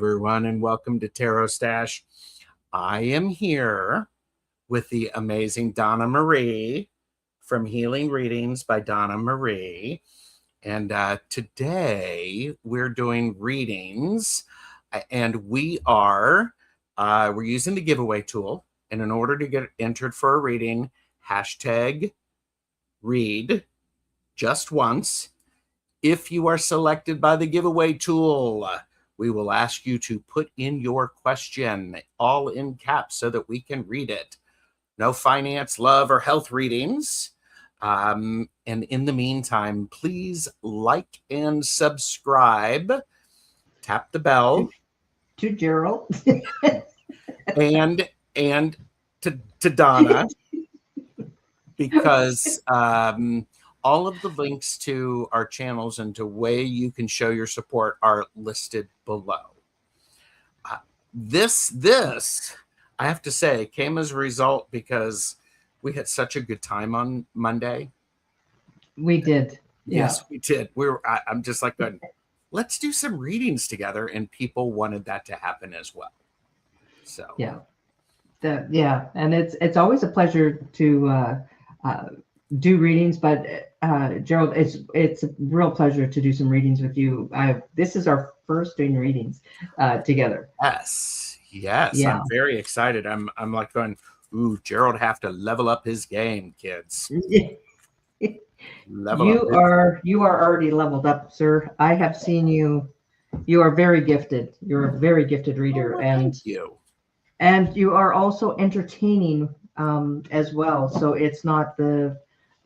everyone, and welcome to TarotStache. I am here with the amazing Donna Marie from Healing Readings by Donna Marie. And today we're doing readings, and we're using the giveaway tool. And in order to get entered for a reading, hashtag read just once. If you are selected by the giveaway tool, we will ask you to put in your question all in caps so that we can read it. No finance, love, or health readings. And in the meantime, please like and subscribe. Tap the bell. To Gerald. and to Donna, because all of the links to our channels and to way you can show your support are listed below. This I have to say came as a result because we had such a good time on Monday. We did. Yes, we did. I'm just like going, let's do some readings together, and people wanted that to happen as well. So yeah, and it's always a pleasure to do readings, but Gerald, it's a real pleasure to do some readings with you. This is our first doing readings together. Yes, yeah. I'm very excited. I'm like going, ooh, Gerald have to level up his game, kids. You are already leveled up, sir. I have seen you. You are very gifted. You're a very gifted reader, thank you. And you are also entertaining as well. So it's not the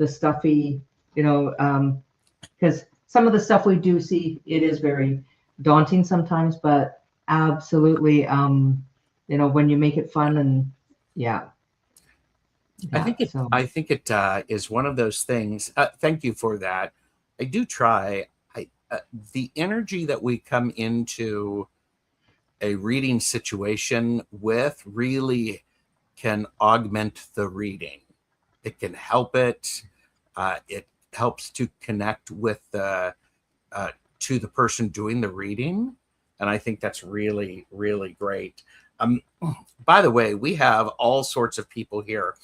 stuffy, because some of the stuff we do see, it is very daunting sometimes, but absolutely, when you make it fun and I think it is one of those things. Thank you for that. I do try. The energy that we come into a reading situation with really can augment the reading. It can help it. It helps to connect with to the person doing the reading, and I think that's really, really great. By the way, we have all sorts of people here.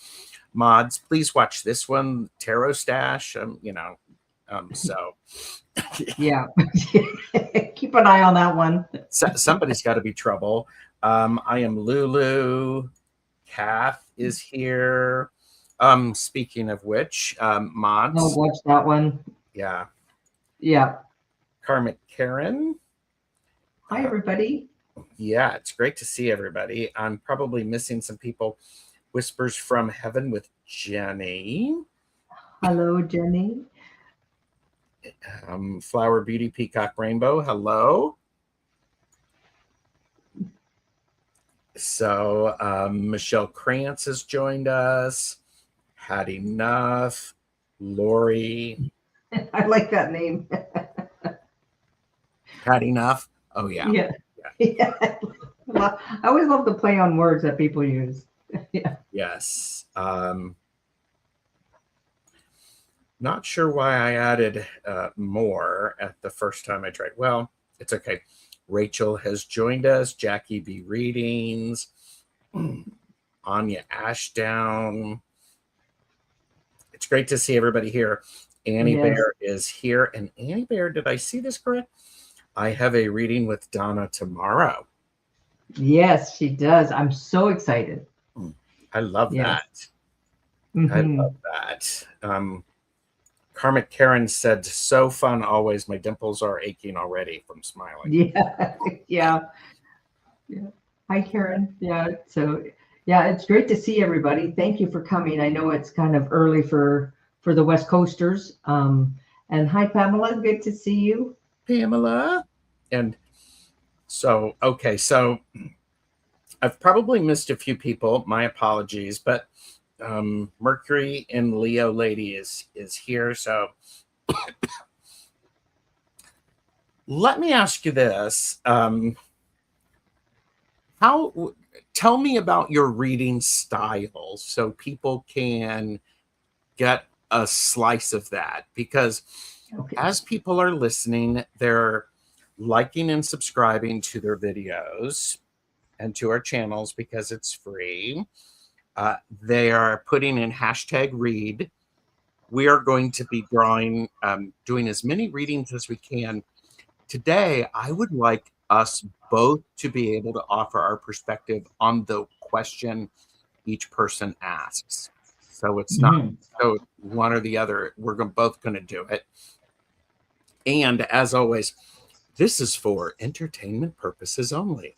Mods, please watch this one, TarotStache. So yeah, keep an eye on that one. Somebody's got to be trouble. I am Lulu. Kath is here. Speaking of which, mods. I'll watch that one. Yeah. Karmic Karen. Hi, everybody. Yeah, it's great to see everybody. I'm probably missing some people. Whispers from Heaven with Jenny. Hello, Jenny. Flower Beauty Peacock Rainbow. Hello. So Michelle Krantz has joined us. Had enough. Lori. I like that name. Had enough. Oh yeah. I always love the play on words that people use. Yes. Not sure why I added more at the first time I tried. Well, it's okay. Rachel has joined us. Jackie B. Readings. Anya Ashdown. It's great to see everybody here. Annie Bear is here. And Annie Bear, did I see this correct? I have a reading with Donna tomorrow. Yes, she does. I'm so excited. I love that. I love that. Karmic Karen said, so fun always. My dimples are aching already from smiling. Yeah. Hi, Karen. So it's great to see everybody. Thank you for coming. I know it's kind of early for the West Coasters. And hi, Pamela. Good to see you. Pamela. And so, okay. So I've probably missed a few people. My apologies, but Mercury and Leo Lady is here. So let me ask you this. Tell me about your reading style so people can get a slice of that, because as people are listening, they're liking and subscribing to their videos and to our channels because it's free. They are putting in #read. We are going to be doing as many readings as we can. Today, I would like us both to be able to offer our perspective on the question each person asks. So it's not so one or the other. We're both going to do it. And as always, this is for entertainment purposes only.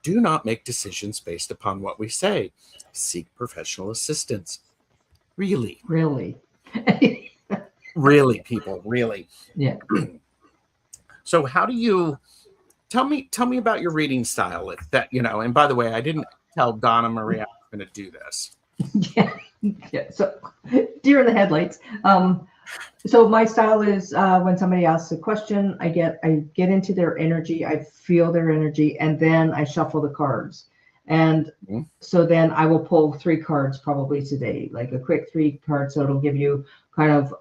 Do not make decisions based upon what we say. Seek professional assistance. Really. Really. Really, people, really. Yeah. So how do you tell me about your reading style? If that, and by the way, I didn't tell Donna Marie I was going to do this. Yeah. So deer in the headlights. So my style is when somebody asks a question, I get into their energy, I feel their energy, and then I shuffle the cards. And so then I will pull 3 cards probably today, like a quick 3 cards. So it'll give you kind of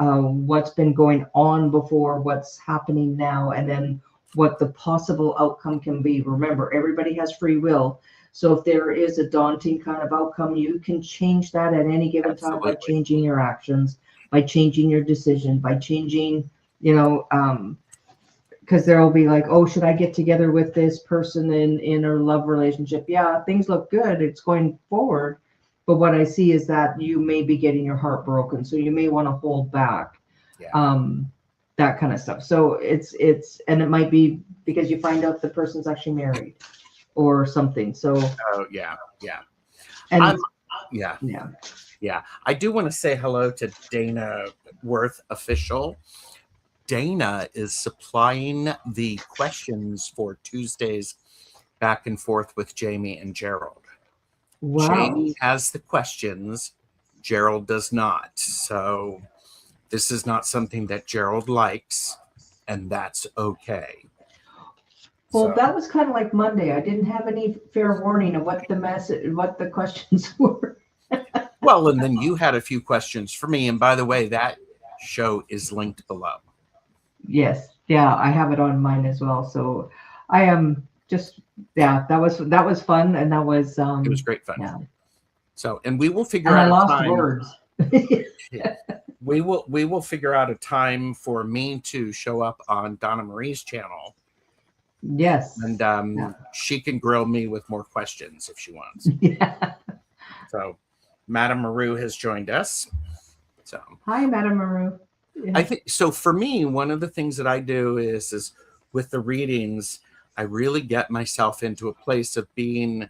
what's been going on before, what's happening now, and then what the possible outcome can be. Remember, everybody has free will. So if there is a daunting kind of outcome, you can change that at any given time by changing your actions, by changing your decision, by changing, because there will be like, oh, should I get together with this person in a love relationship? Yeah, things look good. It's going forward. But what I see is that you may be getting your heart broken. So you may want to hold back. Yeah. That kind of stuff. So and it might be because you find out the person's actually married or something. So yeah. And yeah. I do want to say hello to Dana Worth Official. Dana is supplying the questions for Tuesdays back and forth with Jamie and Gerald. Wow. Jamie has the questions, Gerald does not. So this is not something that Gerald likes, and that's okay. Well, that was kind of like Monday. I didn't have any fair warning of what the questions were. Well, and then you had a few questions for me. And by the way, that show is linked below. Yes. Yeah, I have it on mine as well. So I am that was fun. And that was it was great fun. Yeah. So, and we will figure out I lost words. we will figure out a time for me to show up on Donna Marie's channel. Yes. And she can grill me with more questions if she wants. Yeah. So Madame Maru has joined us. So hi, Madame Maru. Yeah. I think so. For me, one of the things that I do is with the readings, I really get myself into a place of being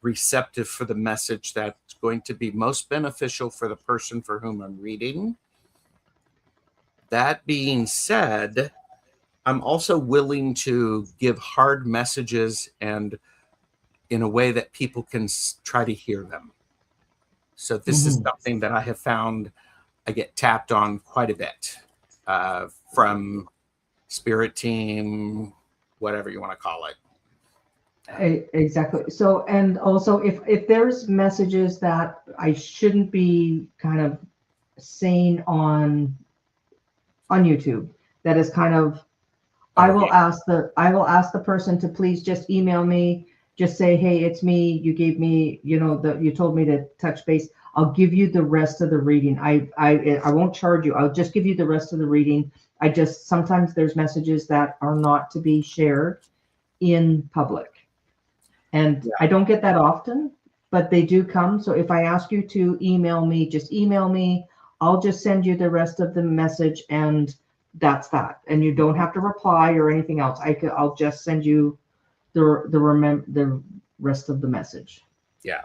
receptive for the message that's going to be most beneficial for the person for whom I'm reading. That being said, I'm also willing to give hard messages and in a way that people can try to hear them. So this is something that I have found I get tapped on quite a bit from spirit team, whatever you want to call it. Exactly. So, and also if there's messages that I shouldn't be kind of saying on YouTube, that is kind of, I will ask the person to please just email me, just say, hey, it's me. You gave me, you told me to touch base. I'll give you the rest of the reading. I won't charge you. I'll just give you the rest of the reading. Sometimes there's messages that are not to be shared in public. And I don't get that often, but they do come. So if I ask you to email me, just email me. I'll just send you the rest of the message, and that's that. And you don't have to reply or anything else. I'll just send you the rest of the message. Yeah.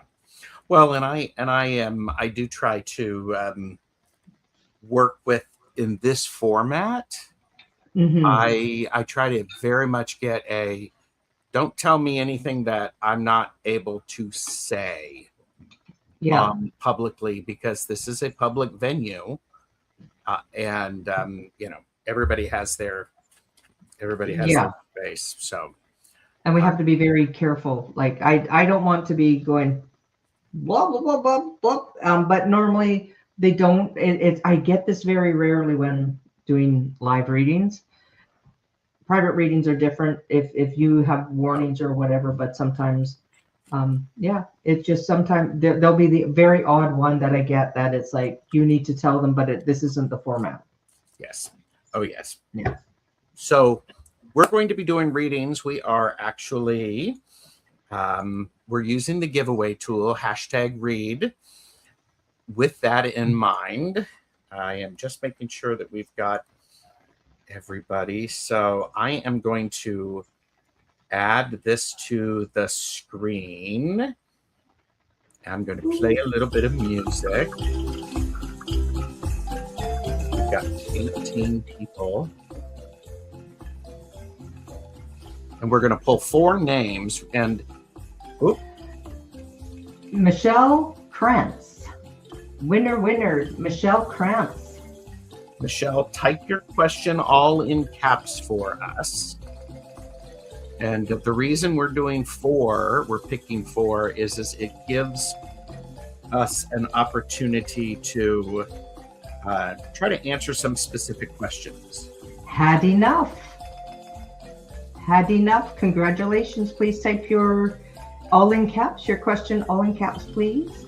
Well, and I do try to work with in this format. I try to very much get don't tell me anything that I'm not able to say publicly, because this is a public venue, and everybody has their space. So, and we have to be very careful. Like I don't want to be going blah blah blah blah blah. But normally they don't. I get this very rarely when doing live readings. private readings are different if you have warnings or whatever, but sometimes, yeah, it's just sometimes there'll be the very odd one that I get that it's like, you need to tell them, but this isn't the format. Yes. Oh, yes. Yeah. So we're going to be doing readings. We are actually, we're using the giveaway tool, #read. With that in mind, I am just making sure that we've got everybody. So I am going to add this to the screen. I'm going to play a little bit of music. We've got 18 people. And we're going to pull 4 names. And Michelle Krantz. Winner, Michelle Krantz. Michelle, type your question all in caps for us. And the reason we're doing 4, we're picking 4, is it gives us an opportunity to try to answer some specific questions. Had enough. Had enough. Congratulations. Please type your all in caps, your question all in caps, please.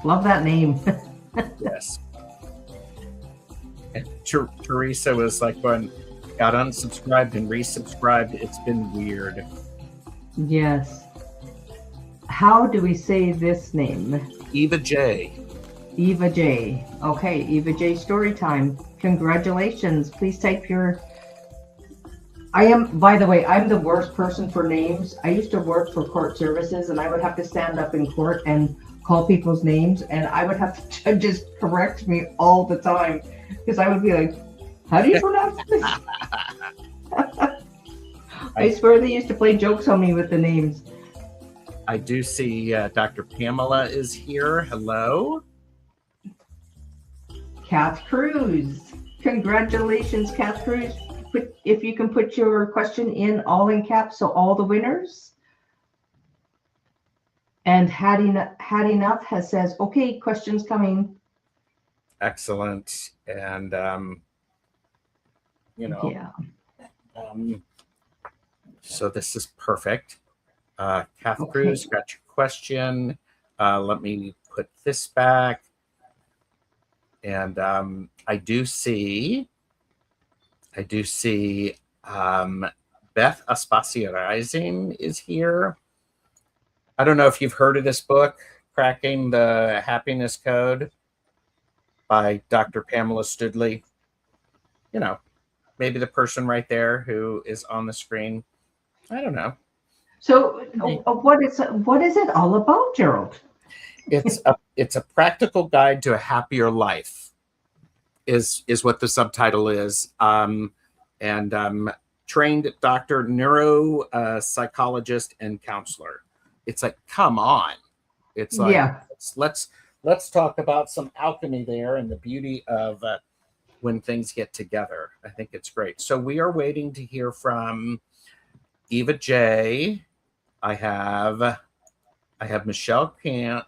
Love that name. Yes. And Teresa was like, when got unsubscribed and resubscribed, it's been weird. Yes. How do we say this name? Eva J. Eva J. Okay, Eva J. Story time. Congratulations. Please type your... by the way, I'm the worst person for names. I used to work for court services and I would have to stand up in court and call people's names, and I would have to just correct me all the time because I would be like, how do you pronounce this? I swear they used to play jokes on me with the names. I do see Dr. Pamela is here. Hello. Kath Cruz. Congratulations, Kath Cruz. If you can put your question in all in caps, so all the winners. And had enough says, okay, questions coming. Excellent. And Yeah. So this is perfect. Kath Okay. Cruz, got your question. Let me put this back. And I do see Beth Aspasia Rising is here. I don't know if you've heard of this book, Cracking the Happiness Code by Dr. Pamela Studley. You know, maybe the person right there who is on the screen. I don't know. So what is it all about, Gerald? It's a practical guide to a happier life is what the subtitle is. Trained doctor, neuropsychologist, and counselor. It's like, come on. It's like, yeah. Let's talk about some alchemy there and the beauty of when things get together. I think it's great. So we are waiting to hear from Eva J. I have Michelle Krantz,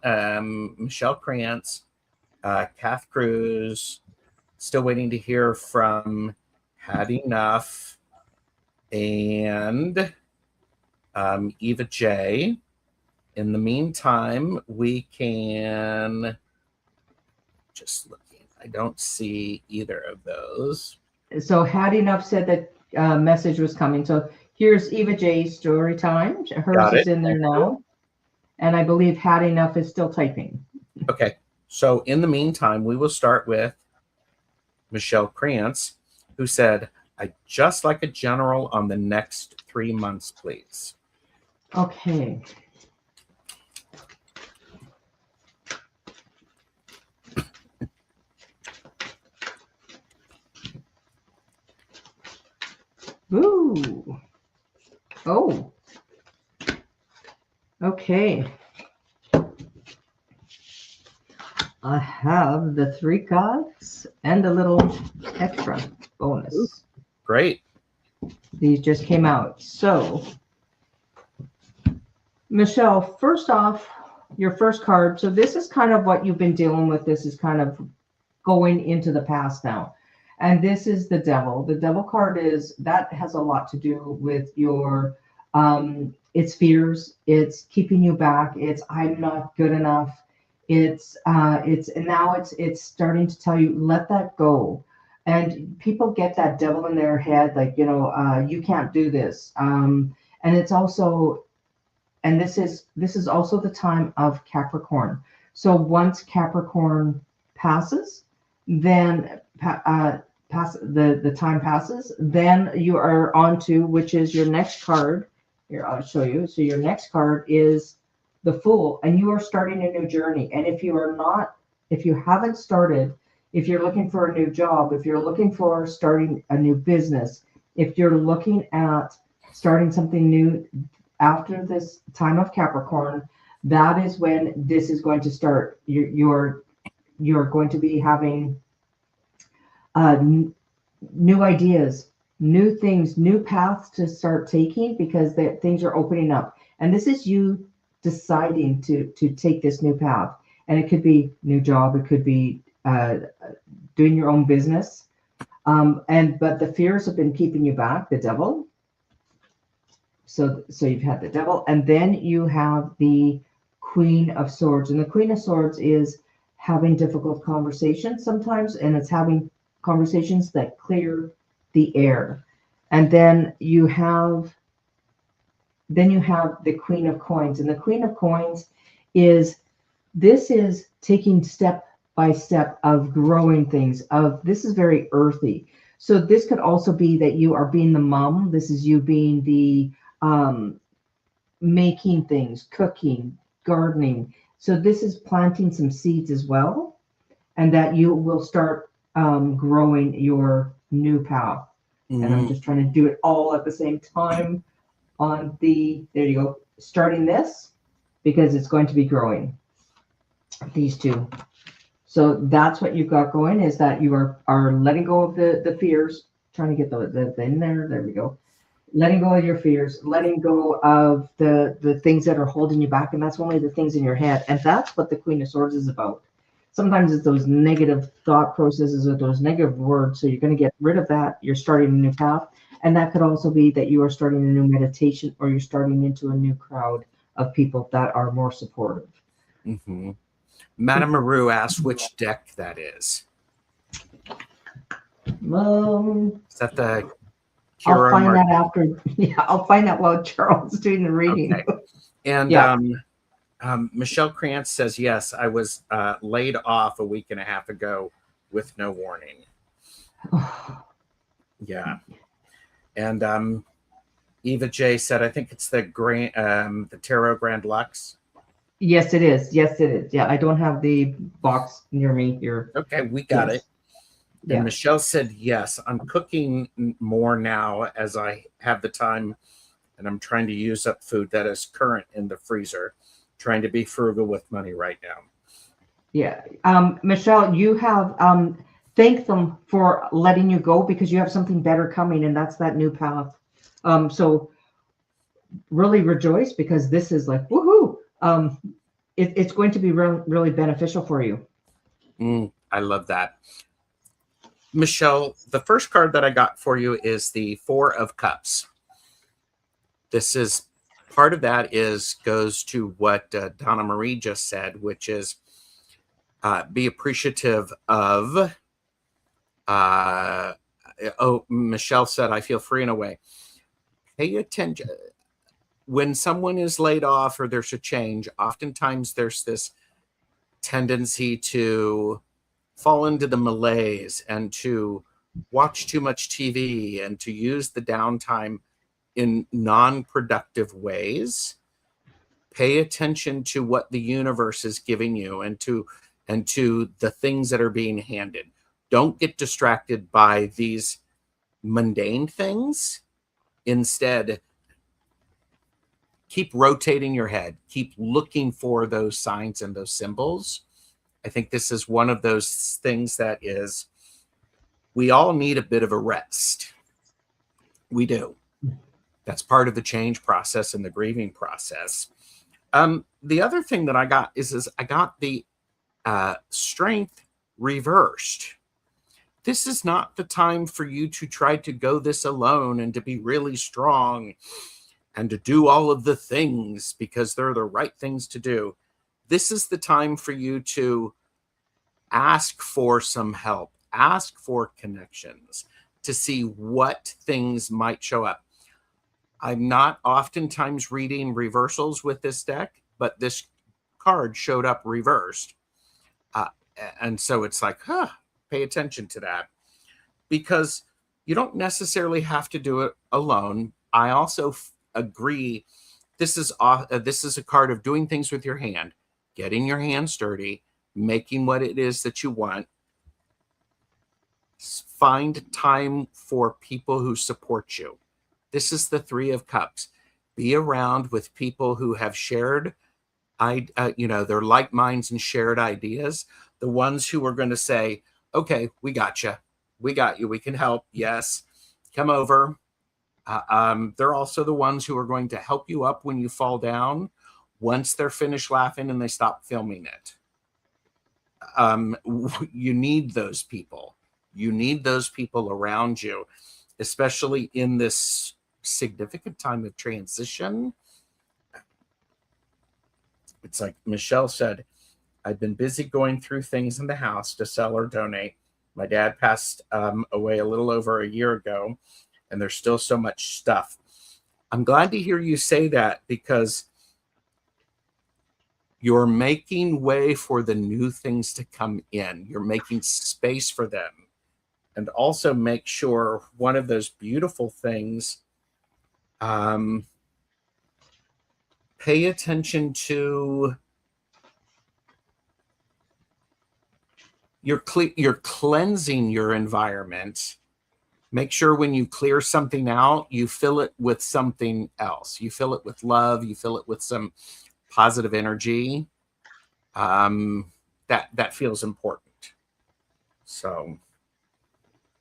Kath Cruz. Still waiting to hear from Had Enough and Eva J. In the meantime, we can just looking. I don't see either of those. So Had Enough said that message was coming. So here's Eva J's story time. Hers is in there now. And I believe Had Enough is still typing. Okay. So in the meantime, we will start with Michelle Krantz, who said, I'd just like a general on the next 3 months, please. Okay. Ooh. Oh. Okay. I have the 3 cards and a little extra bonus. Ooh, great. These just came out. So, Michelle, first off, your first card. So this is kind of what you've been dealing with. This is kind of going into the past now. And this is the devil. The devil card has a lot to do with your it's fears, it's keeping you back, it's I'm not good enough. And now it's starting to tell you, let that go. And people get that devil in their head, like, you can't do this. And it's also, and this is also the time of Capricorn. So once Capricorn passes, then the time passes, then you are on to, which is your next card. Here, I'll show you. So your next card is the Fool, and you are starting a new journey. And if you haven't started, if you're looking for a new job, if you're looking for starting a new business, if you're looking at starting something new after this time of Capricorn, that is when this is going to start. You're going to be having new ideas, new things, new paths to start taking, because things are opening up. And this is you deciding to take this new path. And it could be new job, it could be doing your own business. But the fears have been keeping you back, the devil. So you've had the devil, and then you have the Queen of Swords. And the Queen of Swords is having difficult conversations sometimes, and it's having conversations that clear the air. And then you have the Queen of Coins. And the Queen of Coins is taking step by step of growing things. This is very earthy. So this could also be that you are being the mom. This is you being the making things, cooking, gardening. So this is planting some seeds as well, and that you will start growing your new path. And I'm just trying to do it all at the same time there you go, starting this, because it's going to be growing, these two. So that's what you've got going, is that you are letting go of the fears, trying to get the in there we go. Letting go of your fears, letting go of the things that are holding you back. And that's only the things in your head. And that's what the Queen of Swords is about. Sometimes it's those negative thought processes or those negative words. So you're going to get rid of that. You're starting a new path. And that could also be that you are starting a new meditation, or you're starting into a new crowd of people that are more supportive. Mm-hmm. Madame Maru asked which deck that is. Is that the I'll find that after. Yeah, I'll find out while Charles doing the reading. Okay. And yeah. Michelle Krantz says, yes, I was laid off a week and a half ago with no warning. Yeah. And Eva J said, I think it's the Tarot Grand Lux. Yes, it is. Yes, it is. Yeah, I don't have the box near me here. Okay, we got it. And yeah. Michelle said, yes, I'm cooking more now as I have the time, and I'm trying to use up food that is current in the freezer, trying to be frugal with money right now. Yeah. Michelle, you have thank them for letting you go, because you have something better coming, and that's that new path. So really rejoice, because this is like, woohoo. It's going to be really beneficial for you. I love that. Michelle, the first card that I got for you is the Four of Cups. This is part of that goes to what Donna Marie just said, which is be appreciative of. Michelle said, I feel free in a way. Pay attention. When someone is laid off or there's a change, oftentimes there's this tendency to fall into the malaise and to watch too much TV and to use the downtime in non-productive ways. Pay attention to what the universe is giving you and to the things that are being handed. Don't get distracted by these mundane things. Instead, keep rotating your head. Keep looking for those signs and those symbols. I think this is one of those things that is, we all need a bit of a rest. We do. That's part of the change process and the grieving process. The other thing that I got is I got the strength reversed. this is not the time for you to try to go this alone and to be really strong and to do all of the things because they're the right things to do. This is the time for you to ask for some help, ask for connections to see what things might show up. I'm not oftentimes reading reversals with this deck, but this card showed up reversed. And so it's like, pay attention to that, because you don't necessarily have to do it alone. I also agree. This is a card of doing things with your hand, getting your hand sturdy, making what it is that you want. Find time for people who support you. This is the Three of Cups. Be around with people who have shared, their like minds and shared ideas. The ones who are going to say, okay, we got you. We got you. We can help. Yes. Come over. They're also the ones who are going to help you up when you fall down once they're finished laughing and they stop filming it. You need those people. You need those people around you, especially in this significant time of transition. It's like Michelle said, I've been busy going through things in the house to sell or donate. My dad passed away a little over a year ago, and there's still so much stuff. I'm glad to hear you say that, because you're making way for the new things to come in. You're making space for them. And also make sure one of those beautiful things, pay attention to you're cleansing your environment. Make sure when you clear something out, you fill it with something else. You fill it with love. You fill it with some positive energy. That feels important. So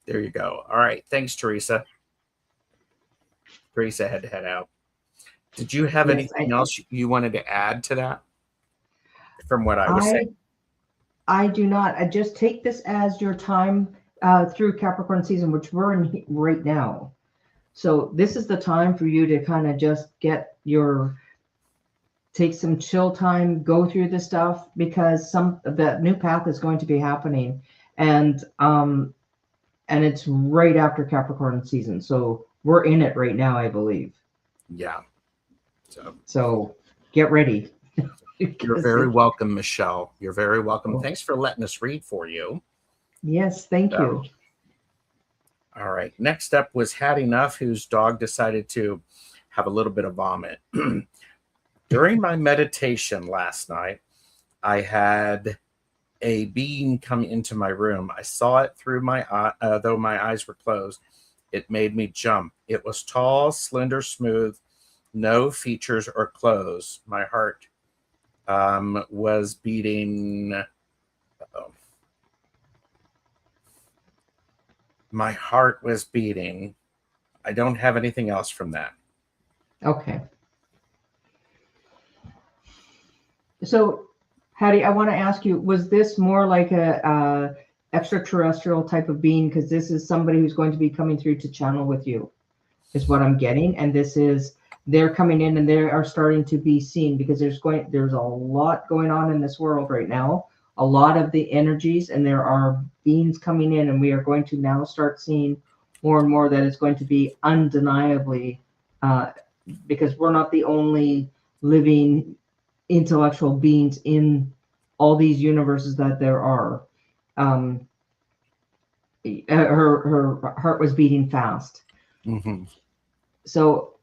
there you go. All right. Thanks, Teresa. Teresa had to head out. Did you have anything else you wanted to add to that from what I was saying? I do not. I just take this as your time through Capricorn season, which we're in right now. So this is the time for you to kind of just take some chill time, go through the stuff, because the new path is going to be happening, and it's right after Capricorn season. So we're in it right now, I believe. Yeah. So get ready. You're very welcome, Michelle. You're very welcome. Oh. Thanks for letting us read for you. Yes, thank you. All right. Next up was Had Enough, whose dog decided to have a little bit of vomit. During my meditation last night, I had a being come into my room. I saw it through my eye, though my eyes were closed. It made me jump. It was tall, slender, smooth, no features or clothes. My heart was beating. My heart was beating. I don't have anything else from that. Okay. So, Hattie, I want to ask you, was this more like a extraterrestrial type of being? Because this is somebody who's going to be coming through to channel with you, is what I'm getting. And they're coming in and they are starting to be seen, because there's a lot going on in this world right now, a lot of the energies, and there are beings coming in, and we are going to now start seeing more and more that it's going to be undeniably, because we're not the only living intellectual beings in all these universes that there are. Her heart was beating fast. Mm-hmm. So,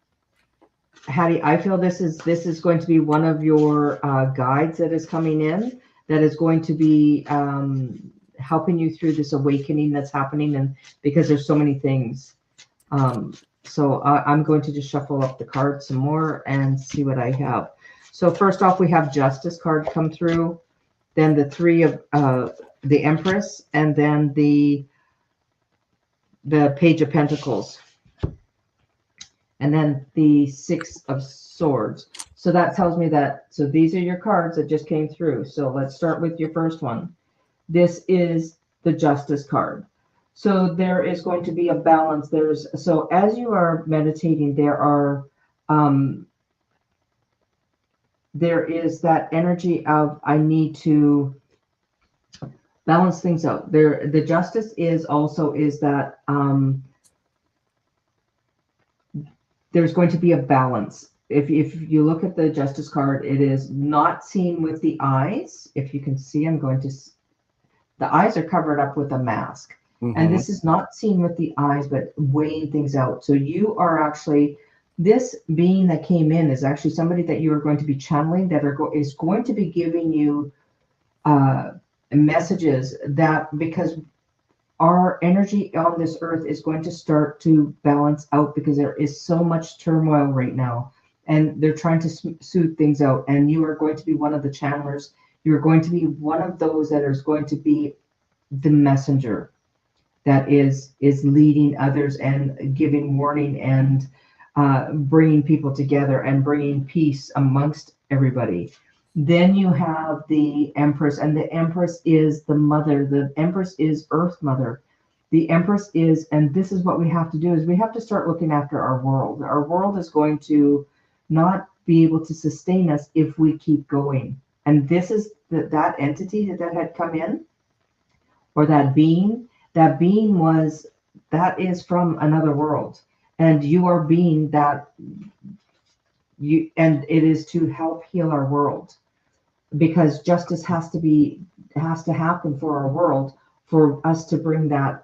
Hattie, I feel this is going to be one of your guides that is coming in, that is going to be helping you through this awakening that's happening, and because there's so many things. So I'm going to just shuffle up the cards some more and see what I have. So first off, we have Justice card come through, then the Three of the Empress, and then the Page of Pentacles, and then the Six of Swords. So that tells me that, so these are your cards that just came through. So let's start with your first one. This is the Justice card. So there is going to be a balance. So as you are meditating, um, there is that energy of, I need to balance things out. The justice is also is that there's going to be a balance. If you look at the justice card, it is not seen with the eyes. If you can see, the eyes are covered up with a mask. And Mm-hmm. this is not seen with the eyes, but weighing things out. So you are actually, this being that came in is actually somebody that you are going to be channeling that is going to be giving you uh, messages that, because our energy on this earth is going to start to balance out because there is so much turmoil right now, and they're trying to soothe things out, and you are going to be one of the channelers. You're going to be one of those that is going to be the messenger that is leading others and giving warning and bringing people together and bringing peace amongst everybody. Then you have the Empress, and the Empress is the mother. The Empress is Earth Mother. The Empress is, and this is what we have to do, is we have to start looking after our world. Our world is going to not be able to sustain us if we keep going. And this is that entity that had come in, or that being was, that is from another world, and you are being that, and it is to help heal our world, because justice has to happen for our world, for us to bring that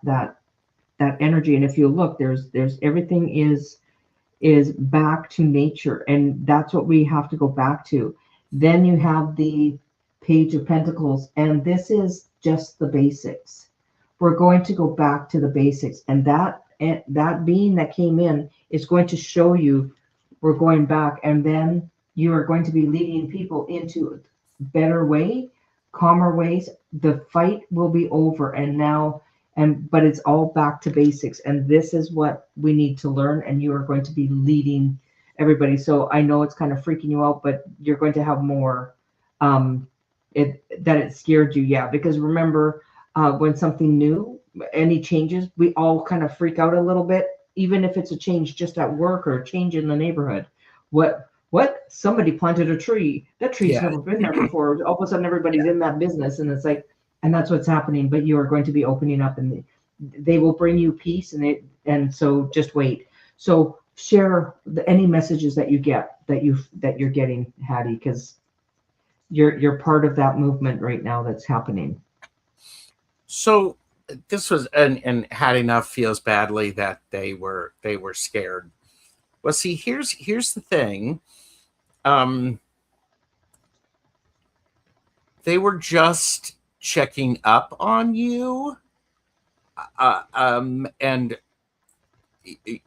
energy. And if you look, there's everything is back to nature, and that's what we have to go back to. Then you have the Page of Pentacles, and this is just the basics. We're going to go back to the basics, and that being that came in is going to show you we're going back, and then you are going to be leading people into better way, calmer ways. The fight will be over, and now, but it's all back to basics, and this is what we need to learn, and you are going to be leading everybody. So I know it's kind of freaking you out, but you're going to have more it scared you. Yeah, because remember, when something new, any changes, we all kind of freak out a little bit, even if it's a change just at work or a change in the neighborhood. What somebody planted a tree, that tree's Yeah. never been there before. All of a sudden everybody's in that business, and it's like, and that's what's happening. But you are going to be opening up, and they will bring you peace, and so just wait. So share any messages that you get, that you're getting, Hattie, because you're part of that movement right now that's happening. So this was, and had enough feels badly that they were scared. Well, see, here's the thing. They were just checking up on you, and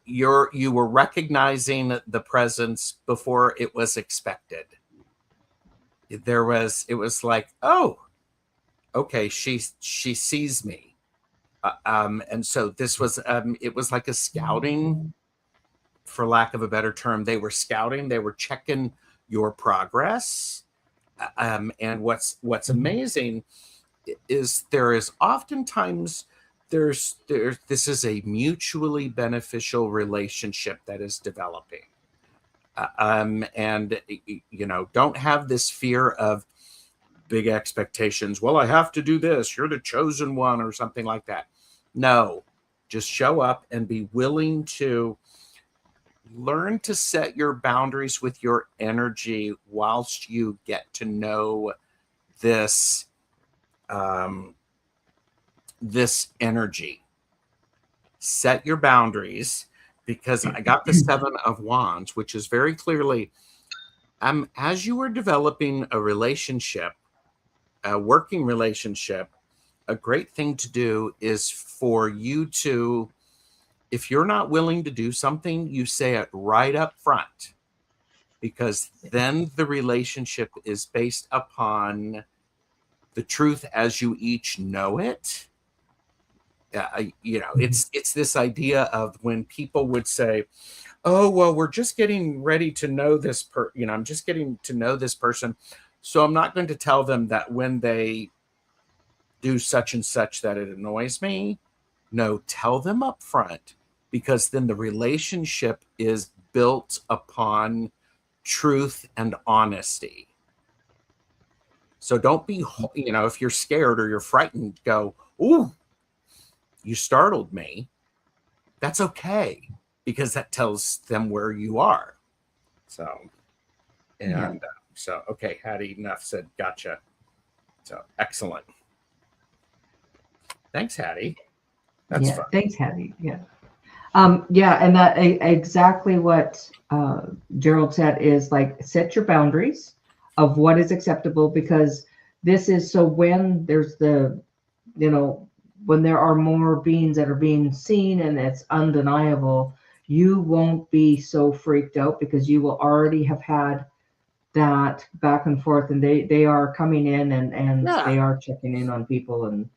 you were recognizing the presence before it was expected. It was like, oh, okay, she sees me. And so this was, it was like a scouting, for lack of a better term. They were scouting, they were checking your progress. And what's amazing is there is oftentimes there's this is a mutually beneficial relationship that is developing. And don't have this fear of big expectations. Well, I have to do this. You're the chosen one, or something like that. No, just show up and be willing to learn to set your boundaries with your energy whilst you get to know this this energy. Set your boundaries, because I got the 7 of Wands, which is very clearly, as you are developing a relationship, a working relationship, a great thing to do is for you to, if you're not willing to do something, you say it right up front, because then the relationship is based upon the truth as you each know it. It's this idea of when people would say, oh, well, we're just getting ready to know this I'm just getting to know this person, so I'm not going to tell them that when they do such and such that it annoys me. No, tell them up front, because then the relationship is built upon truth and honesty. So don't be, if you're scared or you're frightened, go, "Ooh, you startled me." That's okay, because that tells them where you are. So, okay, Hattie, enough said, gotcha. So excellent. Thanks, Hattie. That's fun. Thanks, Hattie. Yeah. And that exactly what Gerald said is like, set your boundaries of what is acceptable, because this is so when there's when there are more beings that are being seen and it's undeniable, you won't be so freaked out, because you will already have had that back and forth, and they are coming in and they are checking in on people. And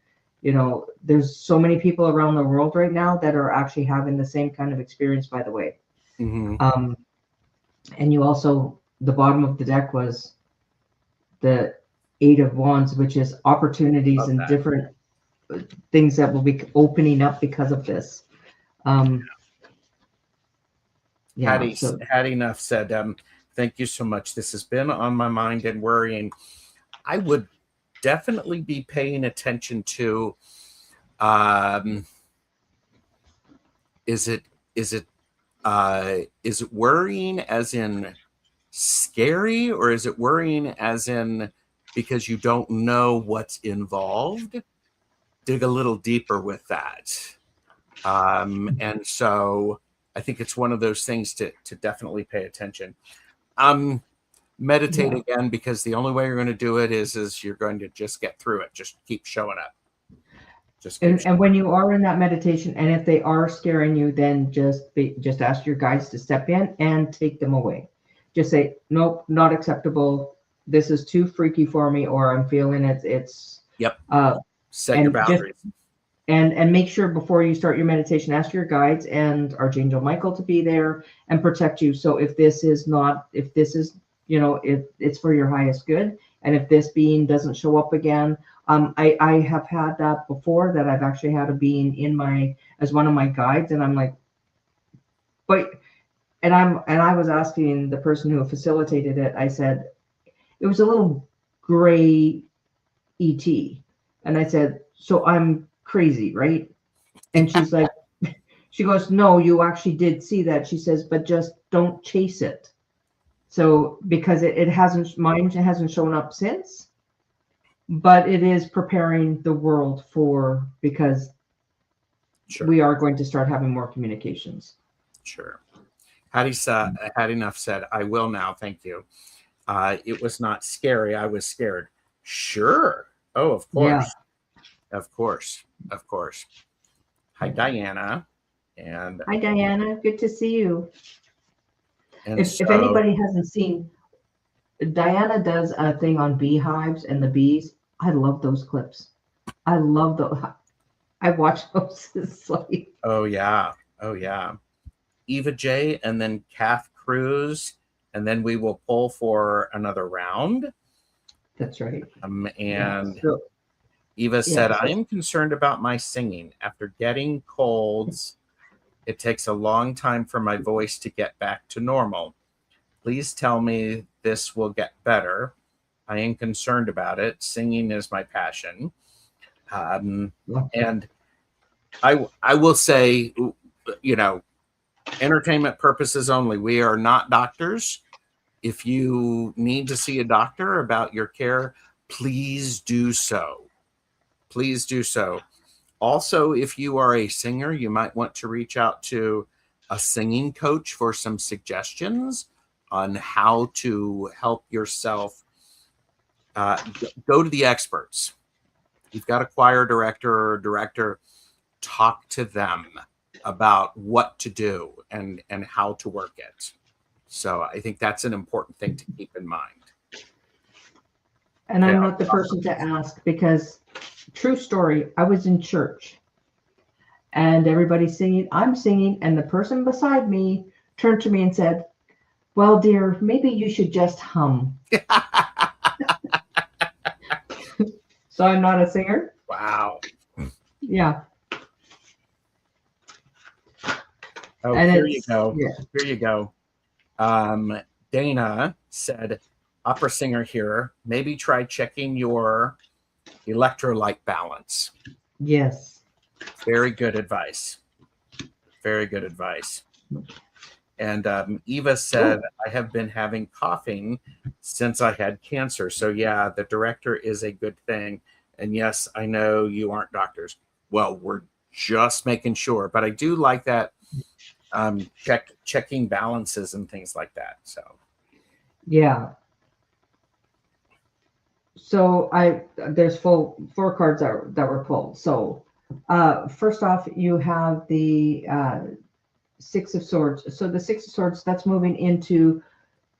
there's so many people around the world right now that are actually having the same kind of experience, by the way. Mm-hmm. And you also, the bottom of the deck was the 8 of Wands, which is opportunities and different things that will be opening up because of this. Hattie Nuff said, thank you so much. This has been on my mind and worrying. I would definitely be paying attention to, is it worrying as in scary, or is it worrying as in because you don't know what's involved? Dig a little deeper with that. And so I think it's one of those things to definitely pay attention. Meditate again, because the only way you're going to do it is you're going to just get through it. Just keep showing up. And when you are in that meditation, and if they are scaring you, then just ask your guides to step in and take them away. Just say, nope, not acceptable. This is too freaky for me, or I'm feeling it's. Yep. Set your boundaries. And make sure before you start your meditation, ask your guides and Archangel Michael to be there and protect you. So if this is, if it's for your highest good, and if this being doesn't show up again, I have had that before, that I've actually had a being as one of my guides, and I'm like, and I was asking the person who facilitated it, I said, it was a little gray ET, and I said, so I'm crazy, right? And she's like, she goes, no, you actually did see that. She says, but just don't chase it. So because mine hasn't shown up since, but it is preparing the world because we are going to start having more communications. Sure. Hattie Nuff said, I will now, thank you. It was not scary, I was scared. Sure. Oh, of course. Yeah. Of course. Hi, Diana. Hi, Diana. Good to see you. If anybody hasn't seen, Diana does a thing on beehives and the bees. I love those clips. I love those. I watch those. It's like, oh yeah. Eva J, and then Kath Cruz, and then we will pull for another round. That's right. Eva said, I am concerned about my singing. After getting colds, it takes a long time for my voice to get back to normal. Please tell me this will get better. I am concerned about it. Singing is my passion. And I will say, entertainment purposes only. We are not doctors. If you need to see a doctor about your care, please do so. Please do so. Also, if you are a singer, you might want to reach out to a singing coach for some suggestions on how to help yourself. Go to the experts. You've got a choir director or director, talk to them about what to do and how to work it. So I think that's an important thing to keep in mind. And I'm not the person to ask, because true story, I was in church and everybody's singing, I'm singing, and the person beside me turned to me and said, well, dear, maybe you should just hum. So I'm not a singer. Wow. Yeah. Oh, And here you it's, go. yeah. Here you go. Dana said, opera singer here, maybe try checking your electrolyte balance. Yes. Very good advice. Very good advice. And Eva said, I have been having coughing since I had cancer. So, yeah, the director is a good thing. And yes, I know you aren't doctors. Well, we're just making sure. But I do like that checking balances and things like that. So, Yeah. So there's four cards that were pulled. So first off, you have the Six of Swords. So the Six of Swords, that's moving into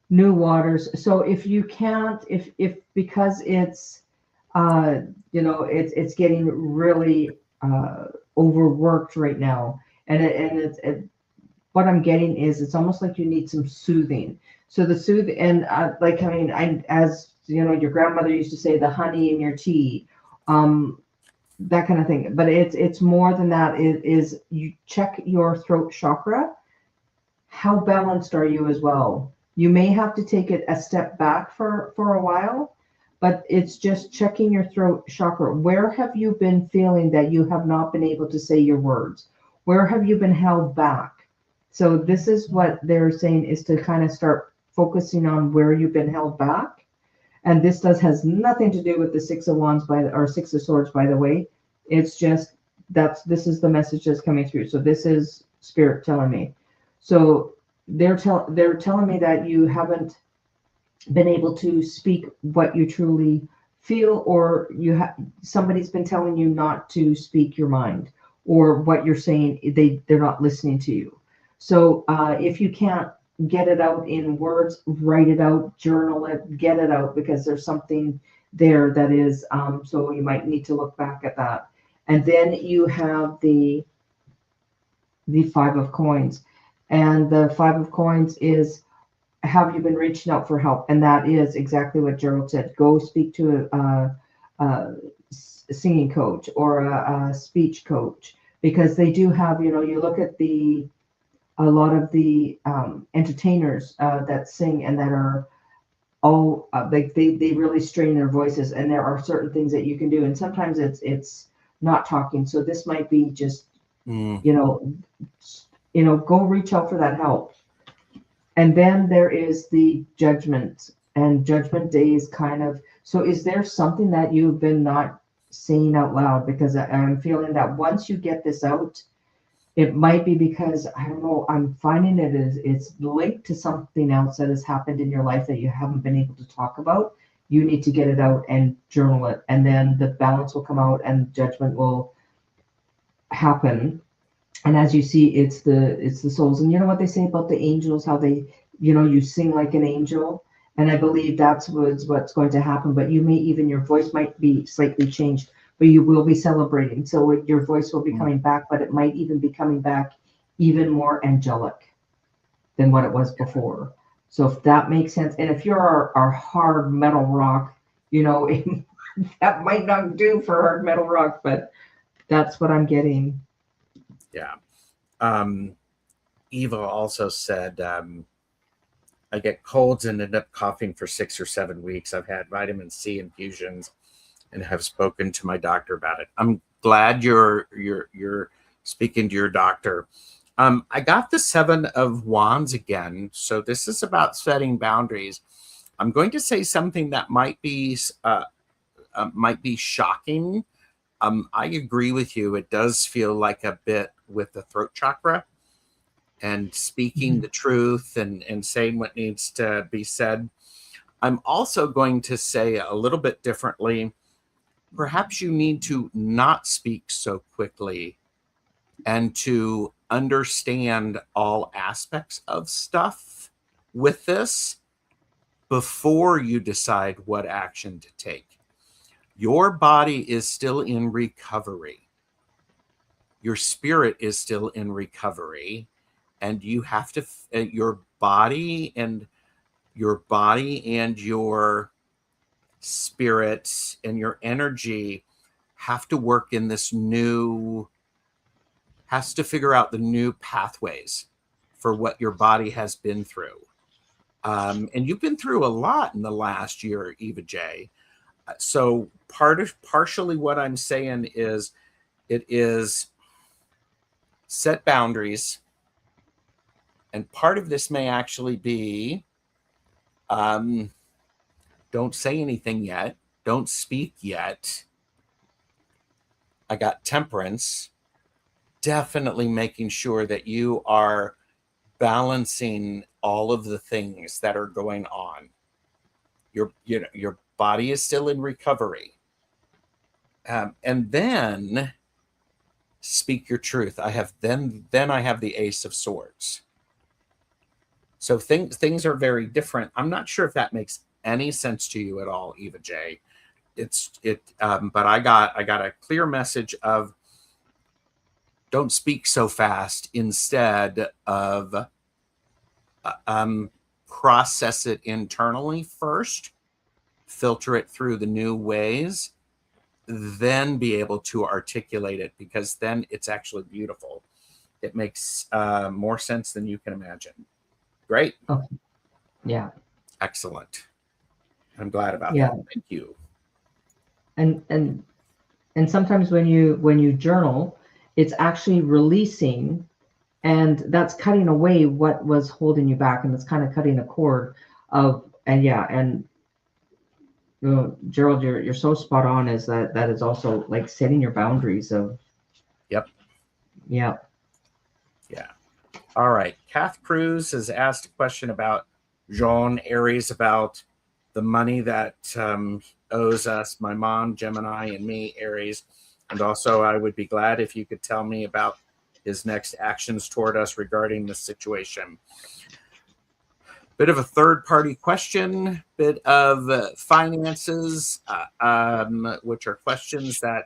new waters. So if you can't, if because it's it's getting really overworked right now, and what I'm getting is it's almost like you need some soothing. So the soothe and like I mean, I as you know, your grandmother used to say, the honey in your tea, that kind of thing. But it's more than that. It is you check your throat chakra. How balanced are you as well? You may have to take it a step back for a while, but it's just checking your throat chakra. Where have you been feeling that you have not been able to say your words? Where have you been held back? So this is what they're saying, is to kind of start focusing on where you've been held back. And this has nothing to do with the Six of Wands or Six of Swords, by the way. It's just this is the message that's coming through. So this is Spirit telling me. So they're telling me that you haven't been able to speak what you truly feel, or somebody's been telling you not to speak your mind, or what you're saying they're not listening to you. So if you can't get it out in words, write it out, journal it, get it out, because there's something there that is so you might need to look back at that. And then you have the Five of Coins, and the Five of Coins is, have you been reaching out for help? And that is exactly what Gerald said. Go speak to a singing coach or a speech coach, because they do have, you look at a lot of the entertainers that sing and that are all like they really strain their voices, and there are certain things that you can do, and sometimes it's not talking. So this might be just you know go reach out for that help. And then there is the Judgment, and Judgment Day is kind of, so is there something that you've been not saying out loud? Because I'm feeling that once you get this out, it might be because, I don't know, I'm finding it's linked to something else that has happened in your life that you haven't been able to talk about. You need to get it out and journal it, and then the balance will come out and judgment will happen. And as you see, it's the souls. And you know what they say about the angels, how they, you sing like an angel. And I believe that's what's going to happen. But you may even, your voice might be slightly changed, but you will be celebrating. So your voice will be coming back, but it might even be coming back even more angelic than what it was before. So if that makes sense. And if you're our hard metal rock, that might not do for hard metal rock, but that's what I'm getting. Yeah. Eva also said, I get colds and end up coughing for 6 or 7 weeks. I've had vitamin C infusions and have spoken to my doctor about it. I'm glad you're speaking to your doctor. I got the Seven of Wands again. So this is about setting boundaries. I'm going to say something that might be shocking. I agree with you. It does feel like a bit with the throat chakra and speaking the truth and saying what needs to be said. I'm also going to say a little bit differently. Perhaps you need to not speak so quickly and to understand all aspects of stuff with this before you decide what action to take. Your body is still in recovery. Your spirit is still in recovery, and you have to your body and your spirit and your energy have to work in this new, has to figure out the new pathways for what your body has been through. And you've been through a lot in the last year, Eva J. So partially what I'm saying is it is set boundaries. And part of this may actually be don't say anything yet. Don't speak yet. I got temperance. Definitely making sure that you are balancing all of the things that are going on. Your body is still in recovery. And then speak your truth. I have then I have the Ace of Swords. So things are very different. I'm not sure if that makes any sense to you at all, Eva J. But I got a clear message of don't speak so fast. Instead of process it internally first, filter it through the new ways, then be able to articulate it, because then it's actually beautiful. It makes more sense than you can imagine. Great. Okay. Yeah. Excellent. I'm glad about Yeah. that. Thank you. And sometimes when you journal, it's actually releasing, and that's cutting away what was holding you back, and it's kind of cutting a cord of, and you know, Gerald, you're so spot on, is that is also like setting your boundaries of. Yep. Yeah. Yeah. All right. Kath Cruz has asked a question about Jean Aries, about the money that owes us, my mom, Gemini, and me, Aries. And also, I would be glad if you could tell me about his next actions toward us regarding the situation. Bit of a third-party question, bit of finances, which are questions that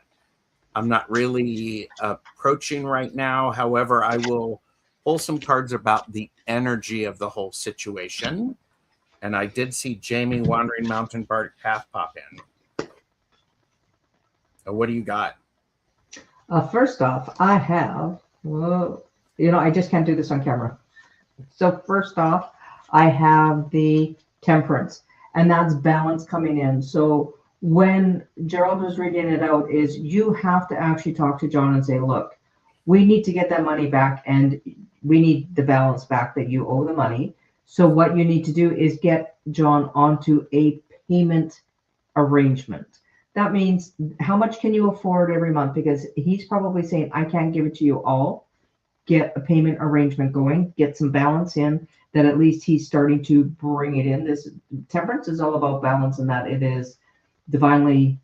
I'm not really approaching right now. However, I will pull some cards about the energy of the whole situation. And I did see Jamie Wandering Mountain Bark Path pop in. So what do you got? First off, I have, well, you know, I just can't do this on camera. So first off, I have the temperance, and that's balance coming in. So when Gerald was reading it out, is you have to actually talk to John and say, look, we need to get that money back, and we need the balance back that you owe the money. So what you need to do is get John onto a payment arrangement. That means how much can you afford every month? Because he's probably saying, I can't give it to you all. Get a payment arrangement going, get some balance in, that at least he's starting to bring it in. This temperance is all about balance, and that it is divinely,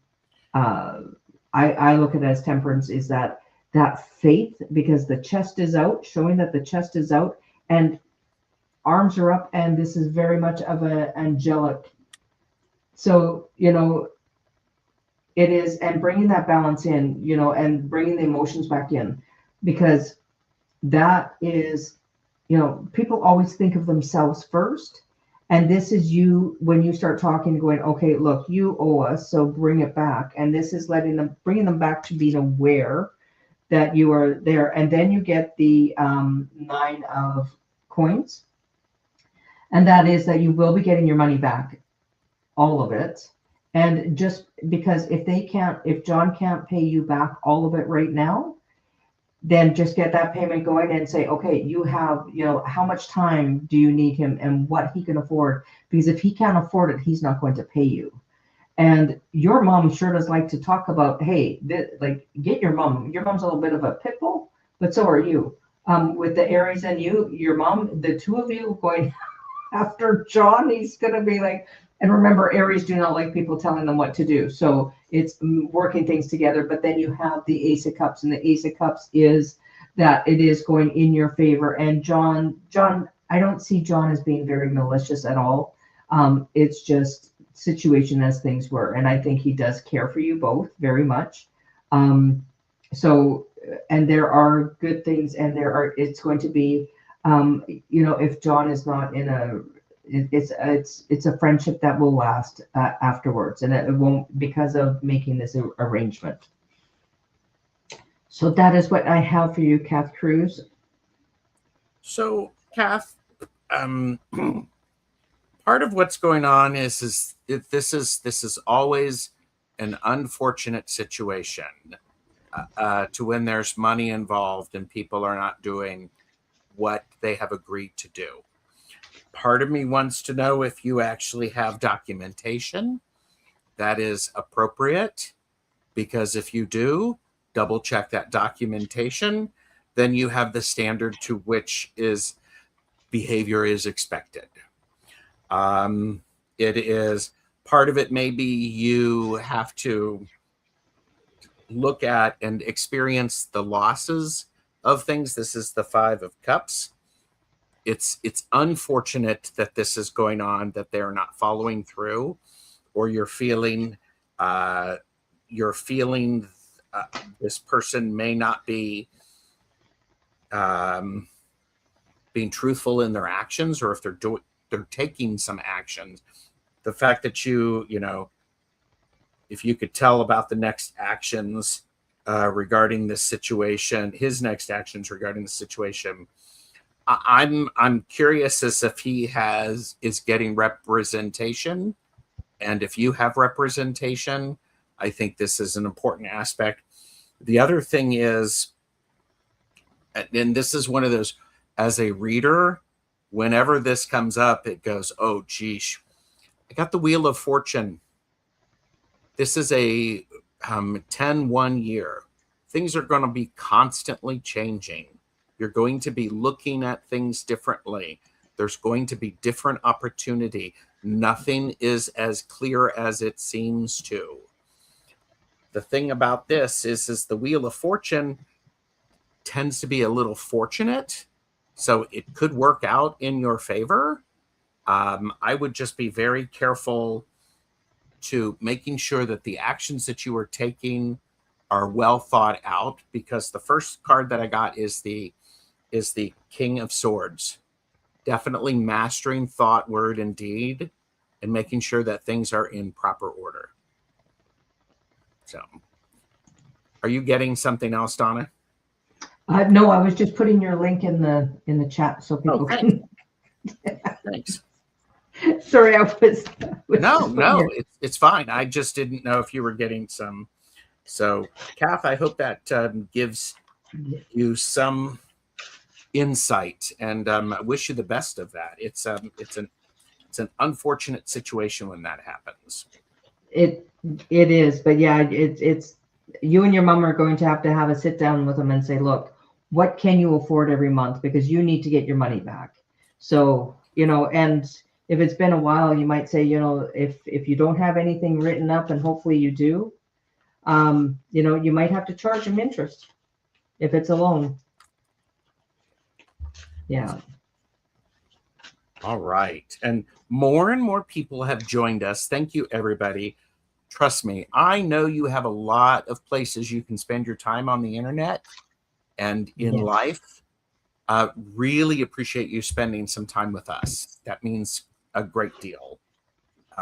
I look at it as temperance is that faith, because the chest is out, showing that the chest is out and arms are up, and this is very much of an angelic. So, you know, it is, and bringing that balance in, you know, and bringing the emotions back in, because that is, you know, people always think of themselves first. And this is you, when you start talking, going, okay, look, you owe us, so bring it back. And this is bringing them back to being aware that you are there. And then you get the 9 of coins. And that is that you will be getting your money back, all of it. And just because if John can't pay you back all of it right now, then just get that payment going and say, okay, you have, you know, how much time do you need him and what he can afford? Because if he can't afford it, he's not going to pay you. And your mom sure does like to talk about, hey, like, get your mom. Your mom's a little bit of a pit bull, but so are you. With the Aries and your mom, the two of you going after John, he's going to be like, and remember, Aries do not like people telling them what to do. So it's working things together. But then you have the Ace of Cups, and the Ace of Cups is that it is going in your favor. And John, I don't see John as being very malicious at all. It's just situation as things were. And I think he does care for you both very much. So, and there are good things, and it's going to be, you know, if John is not in it's a friendship that will last afterwards, and it won't, because of making this arrangement. So that is what I have for you, Kath Cruz. So Kath, part of what's going on is this is always an unfortunate situation to when there's money involved and people are not doing what they have agreed to do. Part of me wants to know if you actually have documentation that is appropriate, because if you do, double check that documentation, then you have the standard to which is behavior is expected. It is part of it. Maybe you have to look at and experience the losses of things. This is the Five of Cups. It's unfortunate that this is going on, that they're not following through, or you're feeling this person may not be being truthful in their actions, or if they're taking some actions. The fact that you know, if you could tell about the next actions regarding this situation, his next actions regarding the situation, I'm curious as if he is getting representation, and if you have representation, I think this is an important aspect. The other thing is, and this is one of those, as a reader, whenever this comes up, it goes, oh, geez, I got the Wheel of Fortune. This is a 10-1 year. Things are going to be constantly changing. You're going to be looking at things differently. There's going to be different opportunity. Nothing is as clear as it seems to. The thing about this is the Wheel of Fortune tends to be a little fortunate, so it could work out in your favor. I would just be very careful to making sure that the actions that you are taking are well thought out, because the first card that I got is the King of Swords. Definitely mastering thought, word, and deed, and making sure that things are in proper order. So, are you getting something else, Donna? No, I was just putting your link in the chat so people can. Thanks. Sorry, I was no, it's fine. I just didn't know if you were getting some. So, Kath, I hope that gives you some insight, and I wish you the best of that. It's an unfortunate situation when that happens. It is, but yeah, it's you and your mom are going to have a sit down with them and say, look, what can you afford every month, because you need to get your money back. So, and if it's been a while, you might say, if you don't have anything written up, and hopefully you do, you might have to charge them interest if it's a loan. Yeah. All right. And more people have joined us. Thank you, everybody. Trust me, I know you have a lot of places you can spend your time on the internet and in life. Really appreciate you spending some time with us. That means a great deal.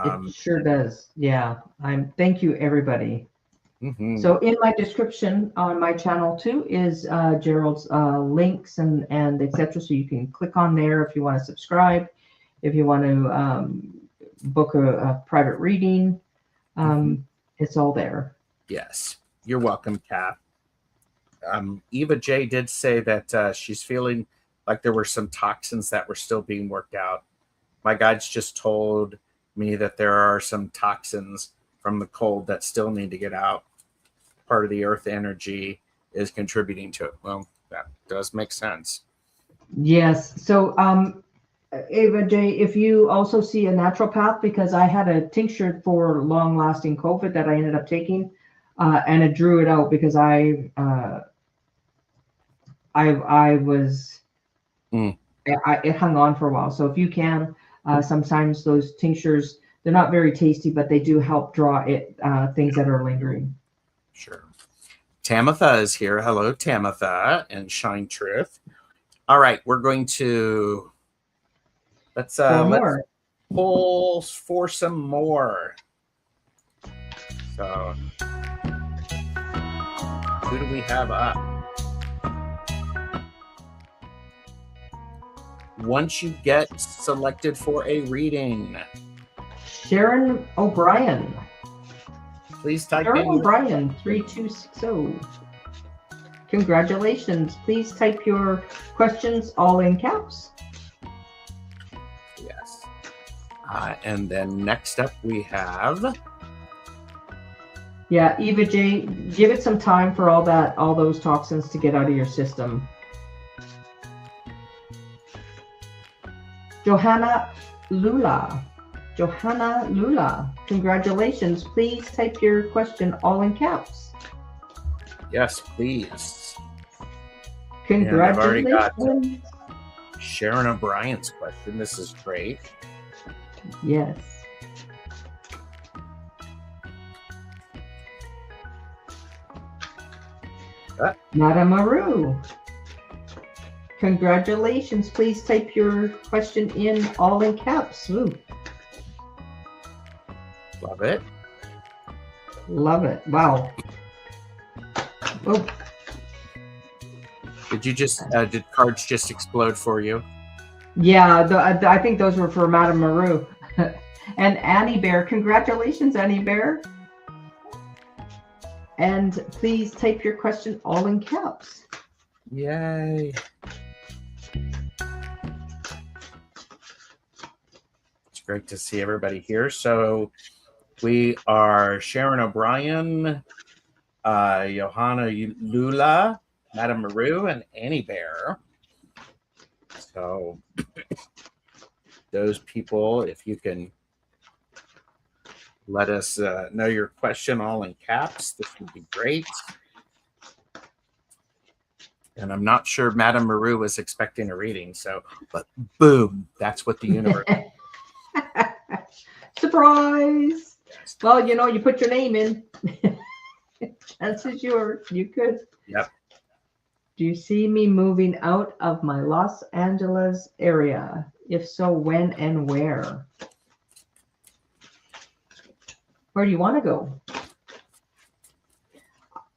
It sure does. Yeah. Thank you, everybody. Mm-hmm. So in my description on my channel too is Gerald's links and etc. So you can click on there if you want to subscribe, if you want to book a private reading. It's all there. Yes, you're welcome, Kath. Eva J did say that she's feeling like there were some toxins that were still being worked out. My guides just told me that there are some toxins from the cold that still need to get out. Part of the earth energy is contributing to it. Well, that does make sense. Yes. So, Ava J, if you also see a naturopath, because I had a tincture for long-lasting COVID that I ended up taking, and it drew it out because I was, it hung on for a while. So if you can, sometimes those tinctures, they're not very tasty, but they do help draw it, things that are lingering. Sure. Tamitha is here. Hello, Tamitha and Shine Truth. All right, we're going to let's pull for some more. So, who do we have up? once you get selected for a reading. Sharon O'Brien. Please type Sharon in O'Brien, 3260. Congratulations. Please type your questions all in caps. Yes. And then next up we have... Yeah, Eva J, give it some time for all those toxins to get out of your system. Johanna Lula. Congratulations. Please type your question all in caps. Yes, please. Congratulations. And I've already got Sharon O'Brien's question. This is great. Yes. Donna Marie. Congratulations. Please type your question in all in caps. Ooh. Love it. Love it. Wow. Oh. Did cards just explode for you? Yeah, I think those were for Madame Marie. And Annie Bear. Congratulations, Annie Bear. And please type your question all in caps. Yay. It's great to see everybody here. So we are Sharon O'Brien, Johanna Lula, Madame Marie, and Annie Bear. So those people, if you can let us know your question all in caps, this would be great. And I'm not sure Madame Marie was expecting a reading, but boom, that's what the universe. Surprise! Well, you put your name in. Chances yours. You could. Yep. Do you see me moving out of my Los Angeles area? If so, when and where? Where do you want to go?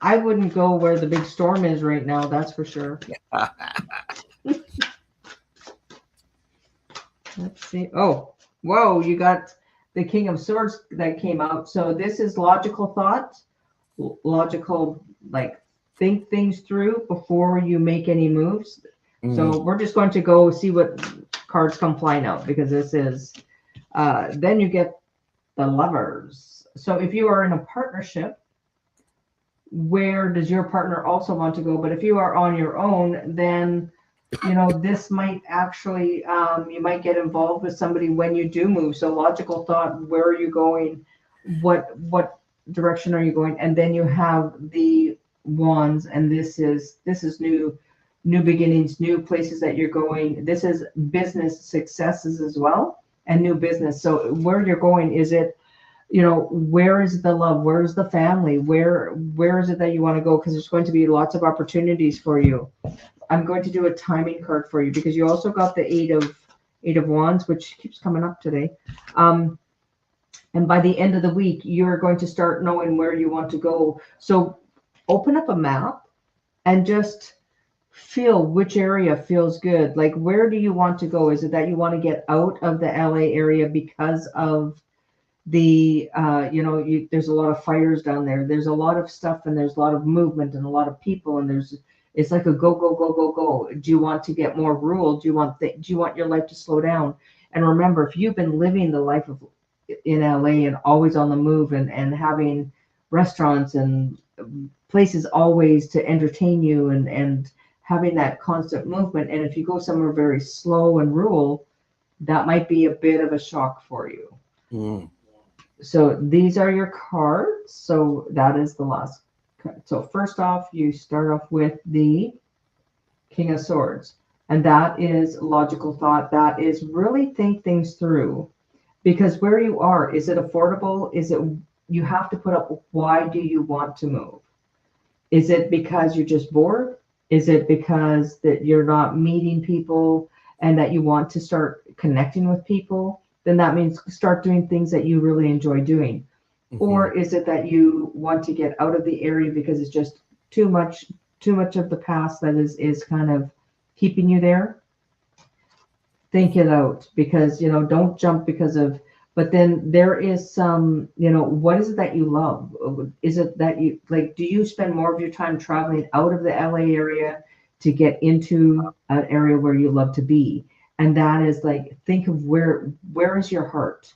I wouldn't go where the big storm is right now, that's for sure. Let's see. Oh, whoa, you got the King of Swords that came out. So this is logical thought, logical, like think things through before you make any moves. So we're just going to go see what cards come flying out, because this is, then you get the Lovers. So if you are in a partnership, where does your partner also want to go? But if you are on your own, then this might actually you might get involved with somebody when you do move. So logical thought, where are you going? What direction are you going? And then you have the Wands, and this is new beginnings, new places that you're going. This is business successes as well, and new business. So where you're going, is it, where is the love? Where is the family? Where is it that you want to go? Because there's going to be lots of opportunities for you. I'm going to do a timing card for you, because you also got the Eight of Wands, which keeps coming up today. And by the end of the week, you're going to start knowing where you want to go. So open up a map and just feel which area feels good. Like, where do you want to go? Is it that you want to get out of the LA area because of the there's a lot of fires down there, there's a lot of stuff, and there's a lot of movement and a lot of people, and it's like a go. Do you want to get more rural? Do you want your life to slow down? And remember, if you've been living the life in LA and always on the move, and having restaurants and places always to entertain you, and having that constant movement, and if you go somewhere very slow and rural, that might be a bit of a shock for you. So these are your cards. So that is the last card. So first off, you start off with the King of Swords. And that is logical thought. That is really think things through. Because where you are, is it affordable? Is it, you have to put up, why do you want to move? Is it because you're just bored? Is it because that you're not meeting people and that you want to start connecting with people? Then that means start doing things that you really enjoy doing. Or is it that you want to get out of the area because it's just too much of the past that is kind of keeping you there? think it out, because don't jump because of, but then there is some, what is it that you love? Is it that you like, do you spend more of your time traveling out of the LA area to get into an area where you love to be? And that is like, think of where is your heart?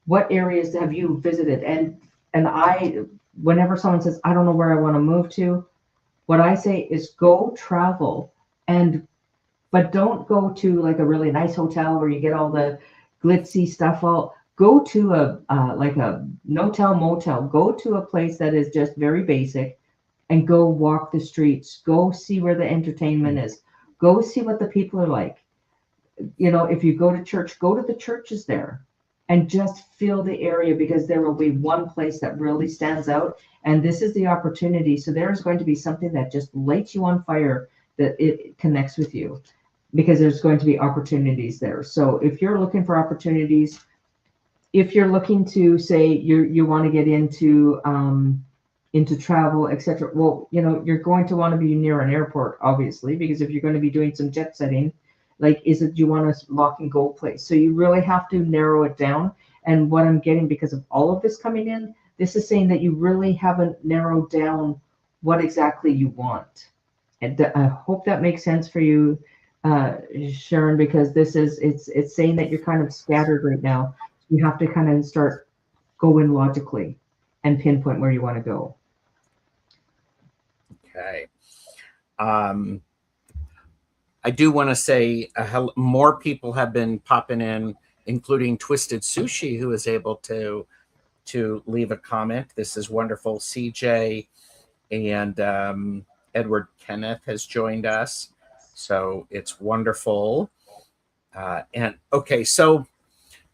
What areas have you visited? And I, whenever someone says, I don't know where I want to move to, what I say is go travel, and but don't go to like a really nice hotel where you get all the glitzy stuff. All go to a like a no-tell motel. Go to a place that is just very basic, and go walk the streets. Go see where the entertainment is. Go see what the people are like. If you go to church, go to the churches there, and just feel the area, because there will be one place that really stands out, and this is the opportunity. So there is going to be something that just lights you on fire, that it connects with you, because there's going to be opportunities there. So if you're looking for opportunities, if you're looking to say you want to get into travel, etc., well, you're going to want to be near an airport, obviously, because if you're going to be doing some jet setting, like, is it you want a lock and go place? So you really have to narrow it down. And what I'm getting, because of all of this coming in, this is saying that you really haven't narrowed down what exactly you want. And I hope that makes sense for you, Sharon, because it's saying that you're kind of scattered right now. You have to kind of start going logically and pinpoint where you want to go. Okay. I do want to say more people have been popping in, including Twisted Sushi, who is able to leave a comment. This is wonderful. CJ and Edward Kenneth has joined us, so it's wonderful. And okay, so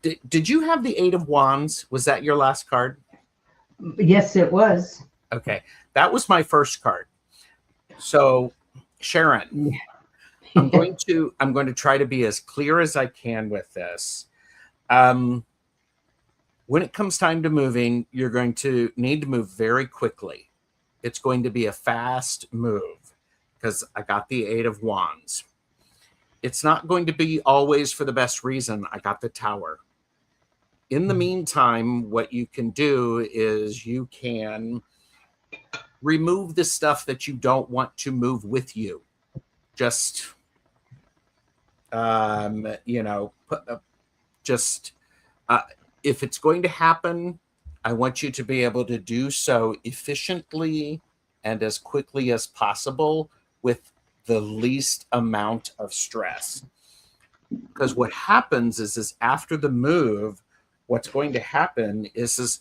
did you have the Eight of Wands? Was that your last card? Yes, it was. Okay, that was my first card. So, Sharon, I'm going to try to be as clear as I can with this. When it comes time to moving, you're going to need to move very quickly. It's going to be a fast move, because I got the Eight of Wands. It's not going to be always for the best reason. I got the Tower. In the meantime, what you can do is you can remove the stuff that you don't want to move with you. Just if it's going to happen, I want you to be able to do so efficiently and as quickly as possible with the least amount of stress. Because what happens is after the move, what's going to happen is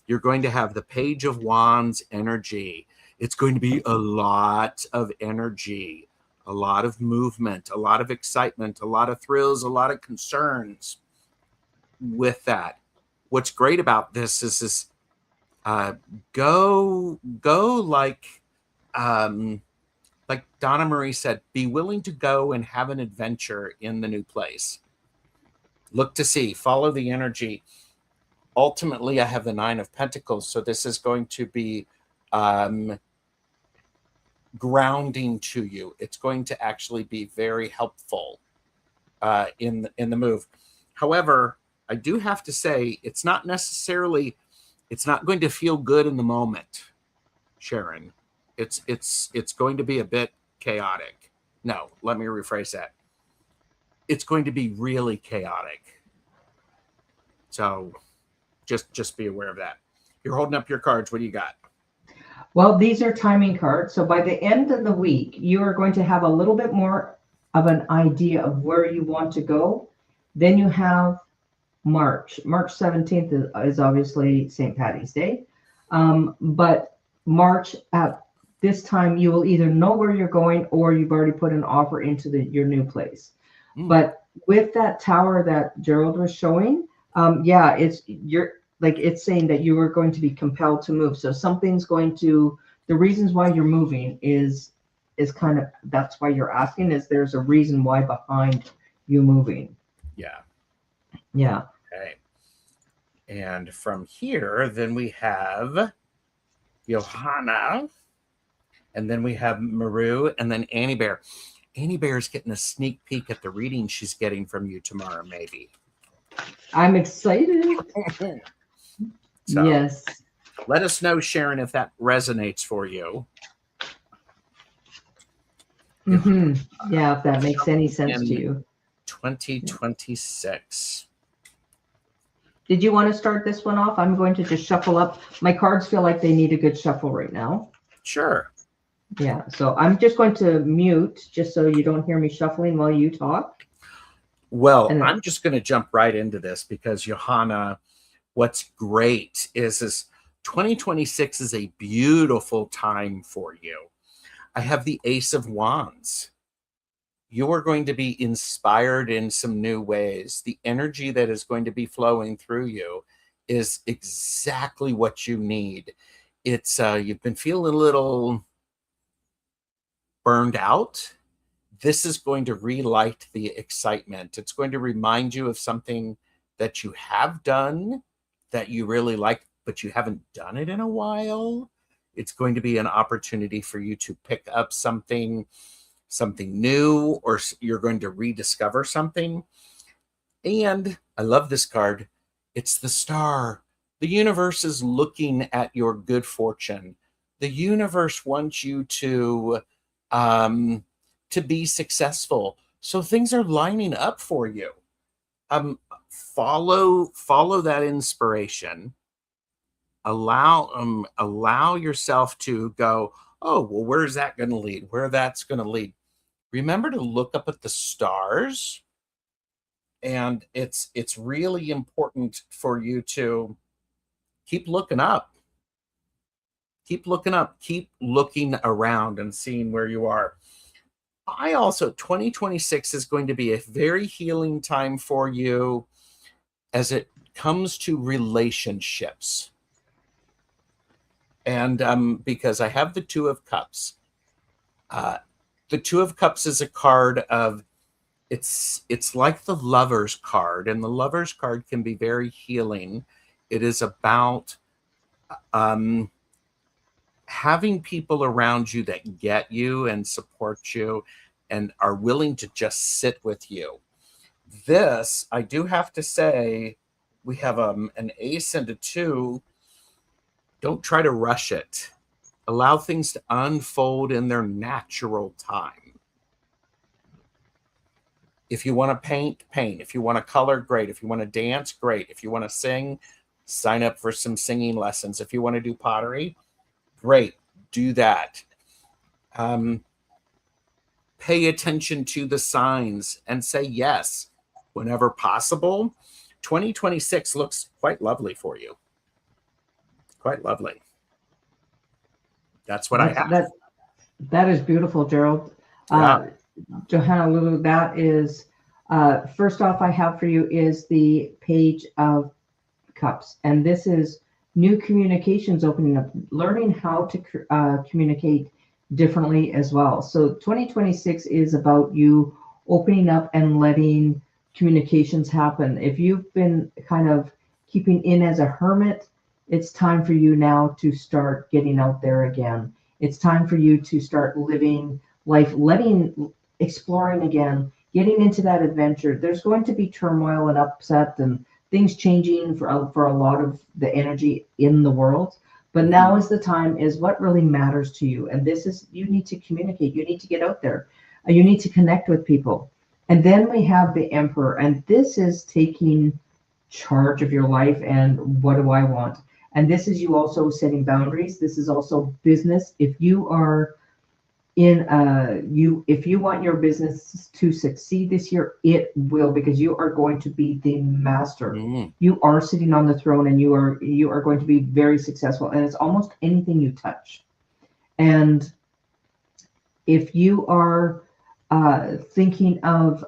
you're going to have the Page of Wands energy. It's going to be a lot of energy, a lot of movement, a lot of excitement, a lot of thrills, a lot of concerns with that. What's great about this is go like Donna Marie said, be willing to go and have an adventure in the new place. Look to see, follow the energy. Ultimately, I have the Nine of Pentacles, so this is going to be grounding to you. It's going to actually be very helpful in the move. However, I do have to say it's not going to feel good in the moment, Sharon. It's going to be a bit chaotic. No, let me rephrase that. It's going to be really chaotic. So just be aware of that. You're holding up your cards. What do you got? Well, these are timing cards. So by the end of the week, you are going to have a little bit more of an idea of where you want to go. Then you have March. March 17th is obviously St. Paddy's Day. But March, at this time, you will either know where you're going or you've already put an offer into your new place. But with that Tower that Gerald was showing, it's saying that you are going to be compelled to move. So something's going to, the reasons why you're moving is kind of, that's why you're asking, is there's a reason why behind you moving. Yeah. Yeah. Okay. And from here, then we have Johanna, and then we have Maru, and then Annie Bear. Annie Bear's getting a sneak peek at the reading she's getting from you tomorrow, maybe. I'm excited. So, yes. let us know, Sharon, if that resonates for you. Yeah, if that makes any sense to you. 2026. Did you want to start this one off? I'm going to just shuffle up. My cards feel like they need a good shuffle right now. Sure. Yeah, so I'm just going to mute just so you don't hear me shuffling while you talk. Well, I'm just going to jump right into this because, Johanna, what's great is 2026 is a beautiful time for you. I have the Ace of Wands. You are going to be inspired in some new ways. The energy that is going to be flowing through you is exactly what you need. It's you've been feeling a little burned out. This is going to relight the excitement. It's going to remind you of something that you have done that you really like, but you haven't done it in a while. It's going to be an opportunity for you to pick up something new, or you're going to rediscover something. And I love this card. It's the Star. The universe is looking at your good fortune. The universe wants you to be successful. So things are lining up for you. Follow that inspiration. Allow yourself to go, oh, well, where's that going to lead? Where that's going to lead. Remember to look up at the stars. And it's really important for you to keep looking up. Keep looking up. Keep looking around and seeing where you are. 2026 is going to be a very healing time for you as it comes to relationships. And because I have the Two of Cups. The Two of Cups is a card of, it's like the Lover's card, and the Lover's card can be very healing. It is about having people around you that get you and support you and are willing to just sit with you. This, I do have to say, we have an ace and a two. Don't try to rush it. Allow things to unfold in their natural time. If you want to paint, paint. If you want to color, great. If you want to dance, great. If you want to sing, sign up for some singing lessons. If you want to do pottery, great. Do that. Pay attention to the signs and say yes whenever possible. 2026 looks quite lovely for you. Quite lovely. That's what I have. That is beautiful, Gerald. Yeah. Johanna Lulu, that is, first off, I have for you is the Page of Cups. And this is new communications opening up, learning how to communicate differently as well. So 2026 is about you opening up and letting communications happen. If you've been kind of keeping in as a hermit, it's time for you now to start getting out there again. It's time for you to start living life, exploring again, getting into that adventure. There's going to be turmoil and upset and things changing for a lot of the energy in the world. But now is the time, is what really matters to you. And this is, you need to communicate. You need to get out there. You need to connect with people. And then we have the Emperor. And this is taking charge of your life and what do I want? And this is you also setting boundaries. This is also business. If you are if you want your business to succeed this year, it will, because you are going to be the master. You are sitting on the throne, and you are going to be very successful, and it's almost anything you touch. And if you are thinking of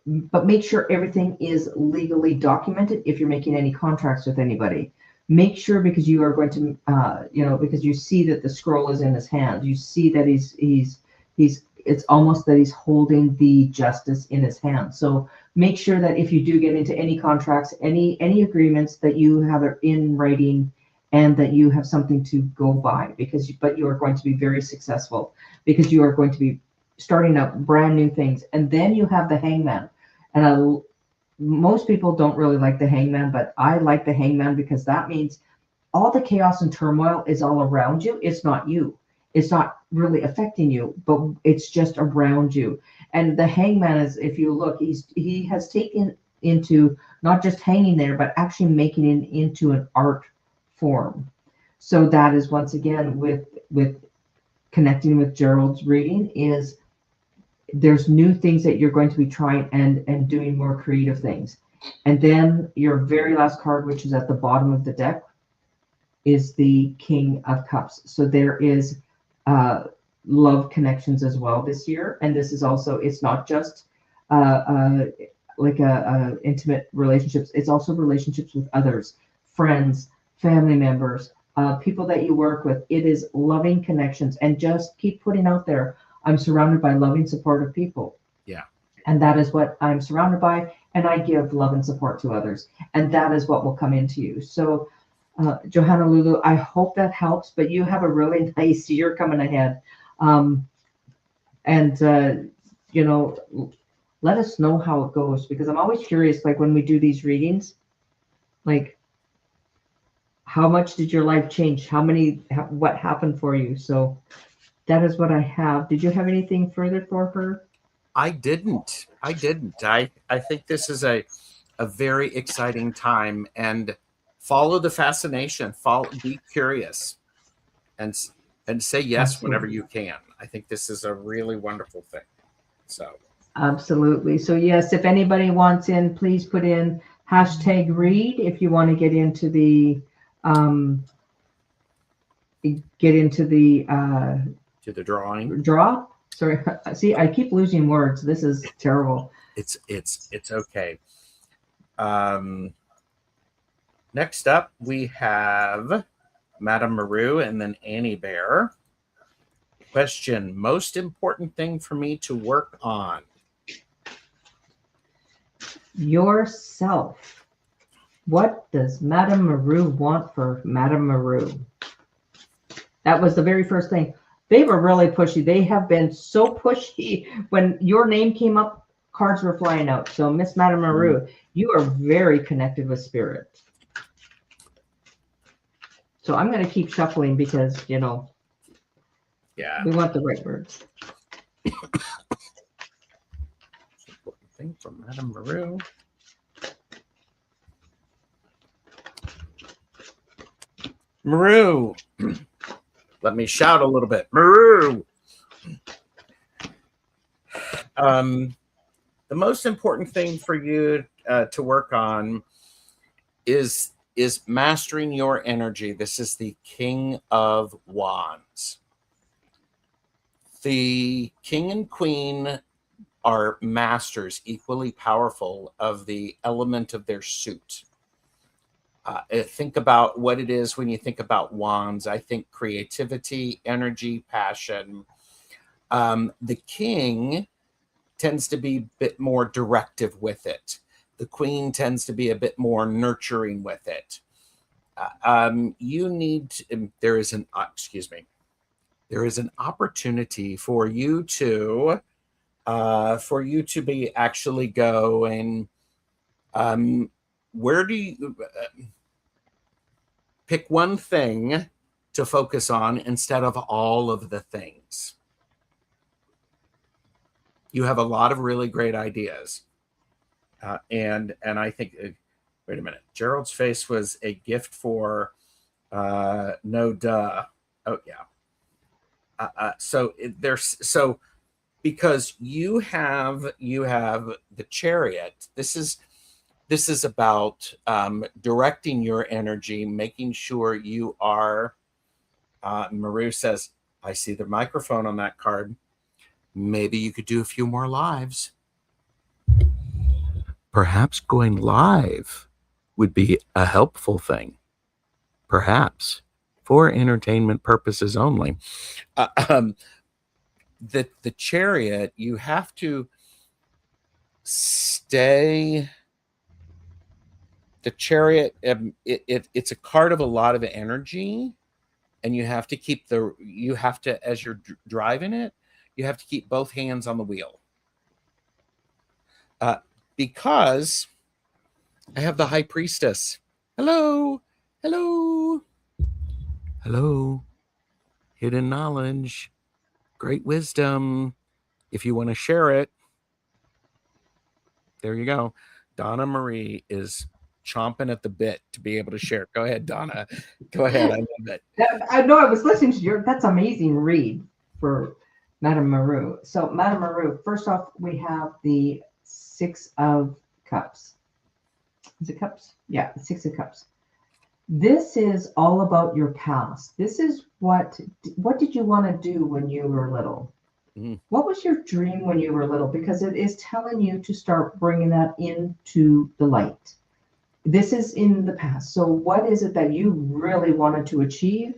but make sure everything is legally documented. If you're making any contracts with anybody, make sure, because you are going to, because you see that the scroll is in his hand. You see that it's almost that he's holding the justice in his hand. So make sure that if you do get into any contracts, any agreements, that you have it in writing and that you have something to go by, but you are going to be very successful, because you are going to be starting up brand new things. And then you have the hangman. And most people don't really like the hangman, but I like the hangman because that means all the chaos and turmoil is all around you. It's not you. It's not really affecting you, but it's just around you. And the hangman is, if you look, he has taken into not just hanging there, but actually making it into an art form. So that is once again with connecting with Gerald's reading is there's new things that you're going to be trying and doing more creative things. And then your very last card, which is at the bottom of the deck, is the King of Cups. So there is love connections as well this year. And this is also, it's not just like a intimate relationships. It's also relationships with others, friends, family members, people that you work with. It is loving connections, and just keep putting out there, I'm surrounded by loving, supportive people. Yeah. And that is what I'm surrounded by. And I give love and support to others. And that is what will come into you. So Johanna Lulu, I hope that helps, but you have a really nice year coming ahead. You know, let us know how it goes, because I'm always curious, like when we do these readings, like how much did your life change? What happened for you? So that is what I have. Did you have anything further for her? I didn't. I think this is a very exciting time, and follow the fascination, be curious, and say yes whenever you can. I think this is a really wonderful thing. So absolutely. So yes, if anybody wants in, please put in #read if you want to get into the to the drawing. Draw. Sorry, see, I keep losing words. This is terrible. It's okay. Next up, we have Madame Maru and then Annie Bear. Question: most important thing for me to work on? Yourself. What does Madame Maru want for Madame Maru? That was the very first thing. They were really pushy. They have been so pushy. When your name came up, cards were flying out. So Miss Madame Maru, you are very connected with spirit. So I'm going to keep shuffling because, you know, yeah, we want the right words. Important thing from Madame Maru. Maru. Let me shout a little bit. Maru. The most important thing for you to work on is mastering your energy. This is the King of Wands. The King and Queen are masters, equally powerful, of the element of their suit. Think about what it is when you think about wands. I think creativity, energy, passion. The king tends to be a bit more directive with it. The queen tends to be a bit more nurturing with it. You need to, there is an opportunity for you to be actually going. Where do you pick one thing to focus on instead of all of the things? You have a lot of really great ideas. And I think, wait a minute, Gerald's face was a gift for no duh. Oh yeah. So because you have the Chariot, this is about directing your energy, making sure you are, Maru says, I see the microphone on that card. Maybe you could do a few more lives. Perhaps going live would be a helpful thing. Perhaps for entertainment purposes only. The Chariot, you have to stay. The Chariot, it's a card of a lot of energy, and you have to as you're driving it, you have to keep both hands on the wheel. Because I have the High Priestess. Hello, hello, hello. Hidden knowledge, great wisdom. If you want to share it, there you go. Donna Marie is chomping at the bit to be able to share. Go ahead, Donna. Go ahead. I love it. I know I was listening to your, that's amazing read for Madame Maru. So Madame Maru, first off, we have the 6 of Cups. Is it cups? Yeah, 6 of Cups. This is all about your past. This is what did you want to do when you were little? What was your dream when you were little? Because it is telling you to start bringing that into the light. This is in the past. So what is it that you really wanted to achieve?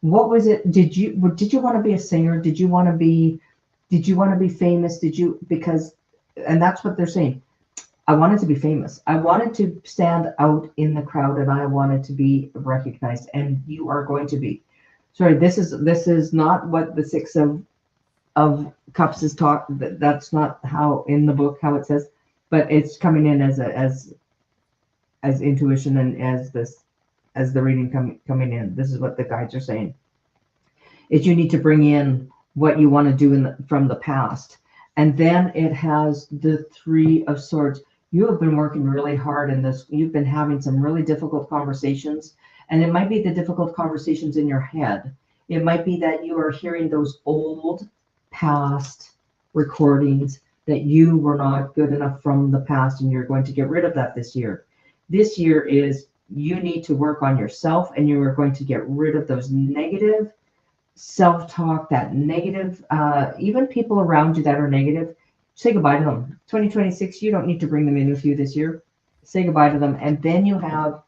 What was it? Did you want to be a singer? Did you want to be famous? And that's what they're saying. I wanted to be famous. I wanted to stand out in the crowd, and I wanted to be recognized, and you are going to be. Sorry, this is not what the 6 of Cups is taught. That's not how in the book how it says, but it's coming in as intuition and as the reading coming in. This is what the guides are saying. Is you need to bring in what you want to do from the past, and then it has the 3 of Swords. You have been working really hard in this. You've been having some really difficult conversations, and it might be the difficult conversations in your head. It might be that you are hearing those old past recordings that you were not good enough from the past, and you're going to get rid of that this year. This year is you need to work on yourself, and you are going to get rid of those negative self-talk, that negative, even people around you that are negative. Say goodbye to them. 2026, you don't need to bring them in with you this year. Say goodbye to them. And then you have,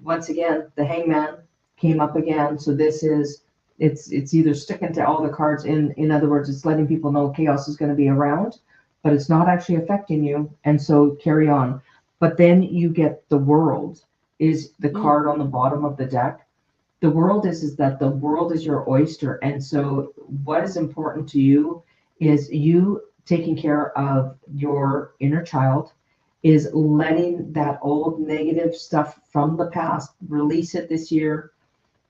once again, the Hangman came up again. So this is, it's either sticking to all the cards. In other words, it's letting people know chaos is going to be around, but it's not actually affecting you. And so carry on. But then you get the World is the card on the bottom of the deck. The World is that the world is your oyster. And so what is important to you is you taking care of your inner child, is letting that old negative stuff from the past, release it this year.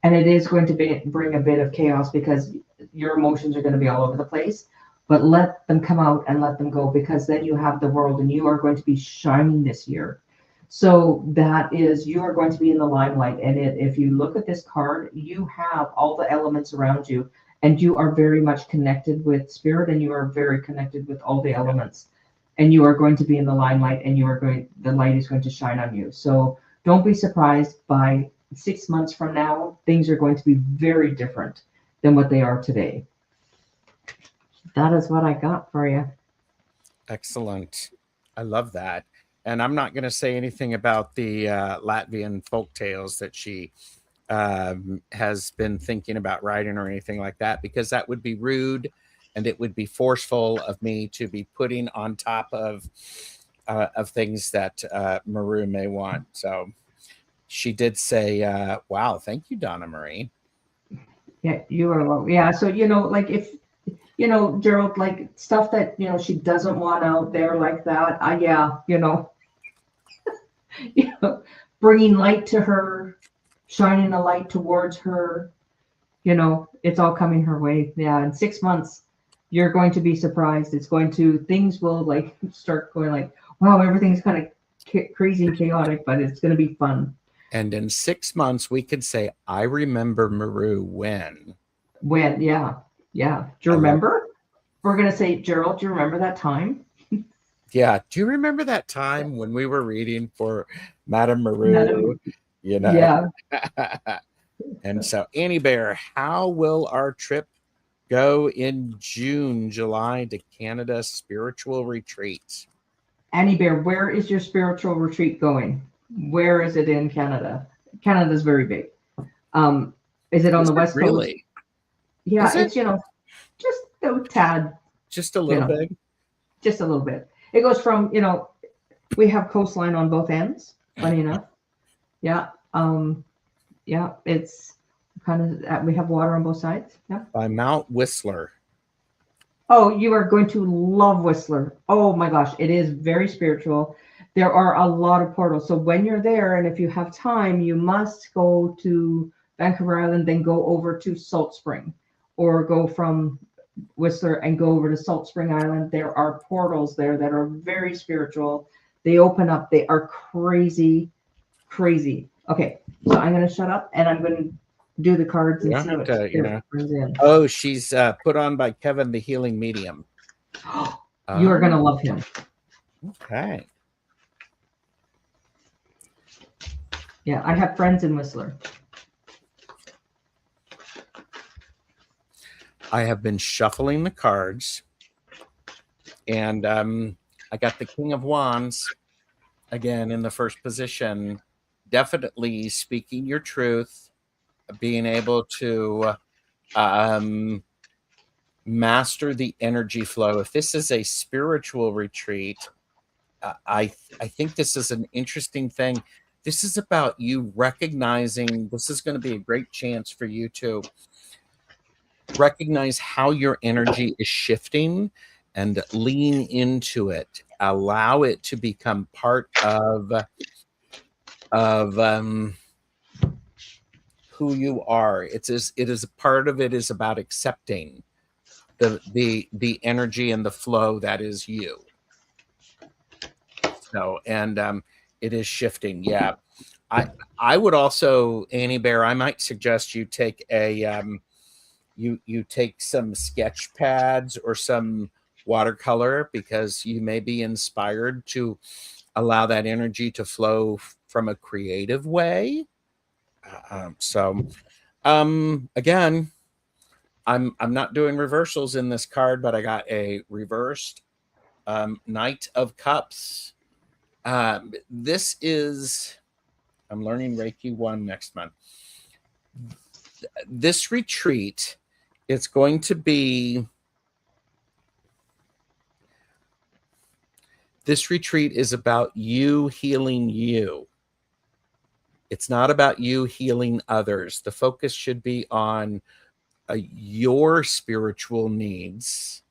And it is going to bring a bit of chaos because your emotions are going to be all over the place, but let them come out and let them go, because then you have the World and you are going to be shining this year. So that is, you are going to be in the limelight. And if you look at this card, you have all the elements around you, and you are very much connected with spirit, and you are very connected with all the elements, and you are going to be in the limelight, and the light is going to shine on you. So don't be surprised by 6 months from now, things are going to be very different than what they are today. That is what I got for you. Excellent. I love that. And I'm not going to say anything about the Latvian folk tales that she has been thinking about writing or anything like that, because that would be rude and it would be forceful of me to be putting on top of things that Maru may want. So she did say, wow, thank you, Donna Marie. Yeah, you are welcome. Yeah, so, like if, Gerald, like stuff that, she doesn't want out there like that, bringing light to her, shining a light towards her, it's all coming her way. Yeah, in 6 months, you're going to be surprised. Things will like start going like, wow, everything's kind of crazy and chaotic, but it's going to be fun. And in 6 months, we could say, I remember Maru when. When, yeah. Do you remember? We're going to say, Gerald, do you remember that time? Yeah. Do you remember that time when we were reading for Madame Maru? Yeah. And so, Annie Bear, how will our trip go in June, July to Canada spiritual retreat? Annie Bear, where is your spiritual retreat going? Where is it in Canada? Canada's very big. Is it on the West Coast? Really? Yeah, it's, just a tad. Just a little bit? Just a little bit. It goes from, we have coastline on both ends, funny enough. Yeah. Yeah, it's kind of, we have water on both sides. Yeah. By Mount Whistler. Oh, you are going to love Whistler. Oh my gosh, it is very spiritual. There are a lot of portals. So when you're there, and if you have time, you must go to Vancouver Island, then go over to Salt Spring, or go from Whistler and go over to Salt Spring Island. There are portals there that are very spiritual. They open up. They are crazy, crazy. Okay, so I'm going to shut up and I'm going to do the cards You and don't see have what to, you spirit know. brings in. Oh, she's put on by Kevin, the healing medium. You are going to love him. Okay. Yeah, I have friends in Whistler. I have been shuffling the cards, and I got the King of Wands again in the first position. Definitely speaking your truth, being able to master the energy flow. If this is a spiritual retreat, I think this is an interesting thing. This is about you recognizing, this is going to be a great chance for you to recognize how your energy is shifting and lean into it. Allow it to become part of who you are. It is a part of it is about accepting the energy and the flow that is you. So, and it is shifting. Yeah. I would also, Annie Bear, I might suggest you take a you take some sketch pads or some watercolor, because you may be inspired to allow that energy to flow from a creative way. Again, I'm not doing reversals in this card, but I got a reversed Knight of Cups. This is, I'm learning Reiki 1 next month. This retreat, it's going to be, this retreat is about you healing you. It's not about you healing others. The focus should be on your spiritual needs,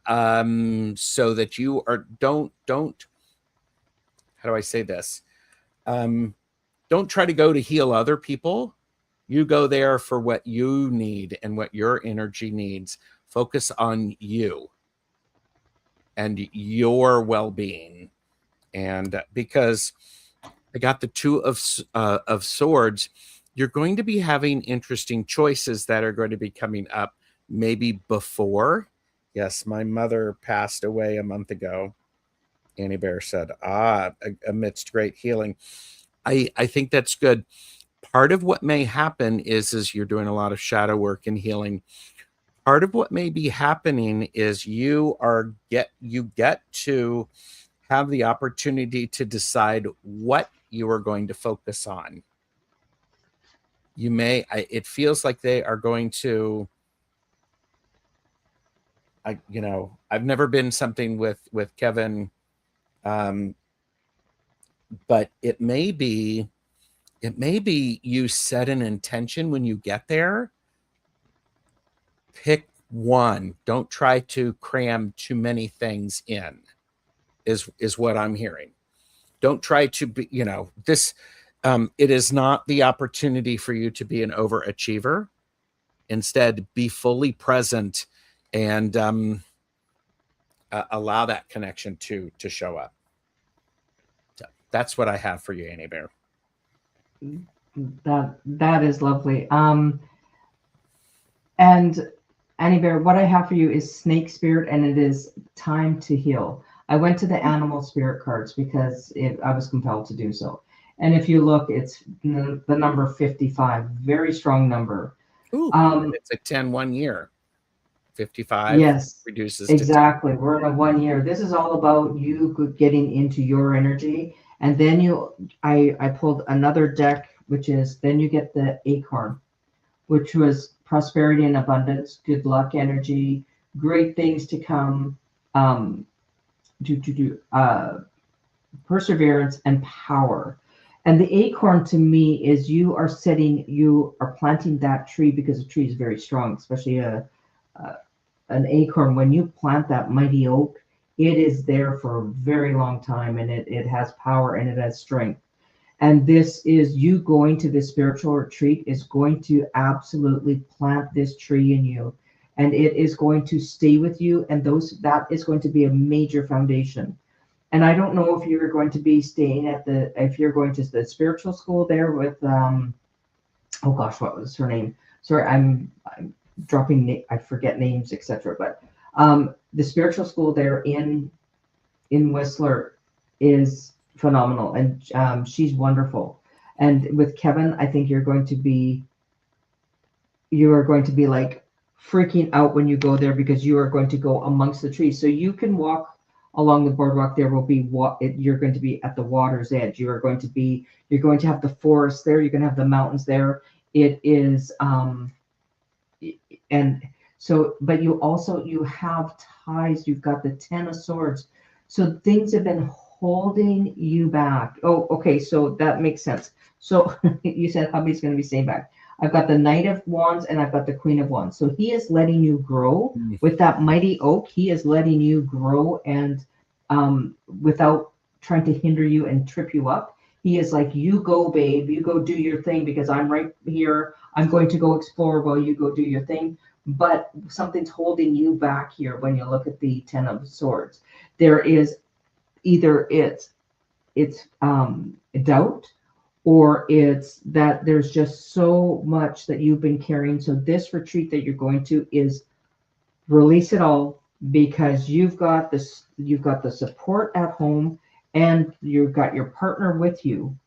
so that you are, don't, how do I say this? Don't try to go to heal other people. You go there for what you need and what your energy needs. Focus on you and your well-being. And because I got the Two of Swords, you're going to be having interesting choices that are going to be coming up maybe before. Yes, my mother passed away a month ago. Annie Bear said, amidst great healing. I think that's good. Part of what may happen is you're doing a lot of shadow work and healing. Part of what may be happening is you get to have the opportunity to decide what you are going to focus on. You may, it feels like they are going to, I've never been something with Kevin, but it may be you set an intention when you get there. Pick one. Don't try to cram too many things in, is what I'm hearing. Don't try to be, this, it is not the opportunity for you to be an overachiever. Instead, be fully present and allow that connection to show up. So that's what I have for you, Annie Bear. That is lovely. And Annie Bear, what I have for you is Snake Spirit, and it is time to heal. I went to the animal spirit cards because I was compelled to do so. And if you look, it's the number 55, very strong number. Ooh, it's a 10 1 year. 55 yes, reduces exactly. to 10. We're in a 1 year. This is all about you getting into your energy. And then I pulled another deck, which is, then you get the acorn, which was prosperity and abundance, good luck energy, great things to come, perseverance and power. And the acorn to me is you are planting that tree, because the tree is very strong, especially an acorn, when you plant that mighty oak, it is there for a very long time, and it has power and it has strength. And this is you going to this spiritual retreat is going to absolutely plant this tree in you, and it is going to stay with you. And that is going to be a major foundation. And I don't know if you're going to be staying if you're going to the spiritual school there with, oh gosh, what was her name? Sorry, I'm dropping, I forget names, etc. But the spiritual school there in Whistler is phenomenal, and she's wonderful. And with Kevin, I think you are going to be like freaking out when you go there, because you are going to go amongst the trees. So you can walk along the boardwalk. There will be you're going to be at the water's edge. You're going to have the forest there. You're going to have the mountains there. It is and so, but you have ties. You've got the 10 of swords. So things have been holding you back. Oh, okay. So that makes sense. So you said hubby's going to be staying back. I've got the Knight of Wands and I've got the Queen of Wands. So he is letting you grow with that mighty oak. He is letting you grow, and without trying to hinder you and trip you up. He is like, you go, babe, you go do your thing, because I'm right here. I'm going to go explore while you go do your thing. But something's holding you back here when you look at the 10 of Swords. There is either it's doubt, or it's that there's just so much that you've been carrying. So this retreat that you're going to is release it all, because you've got the support at home, and you've got your partner with you.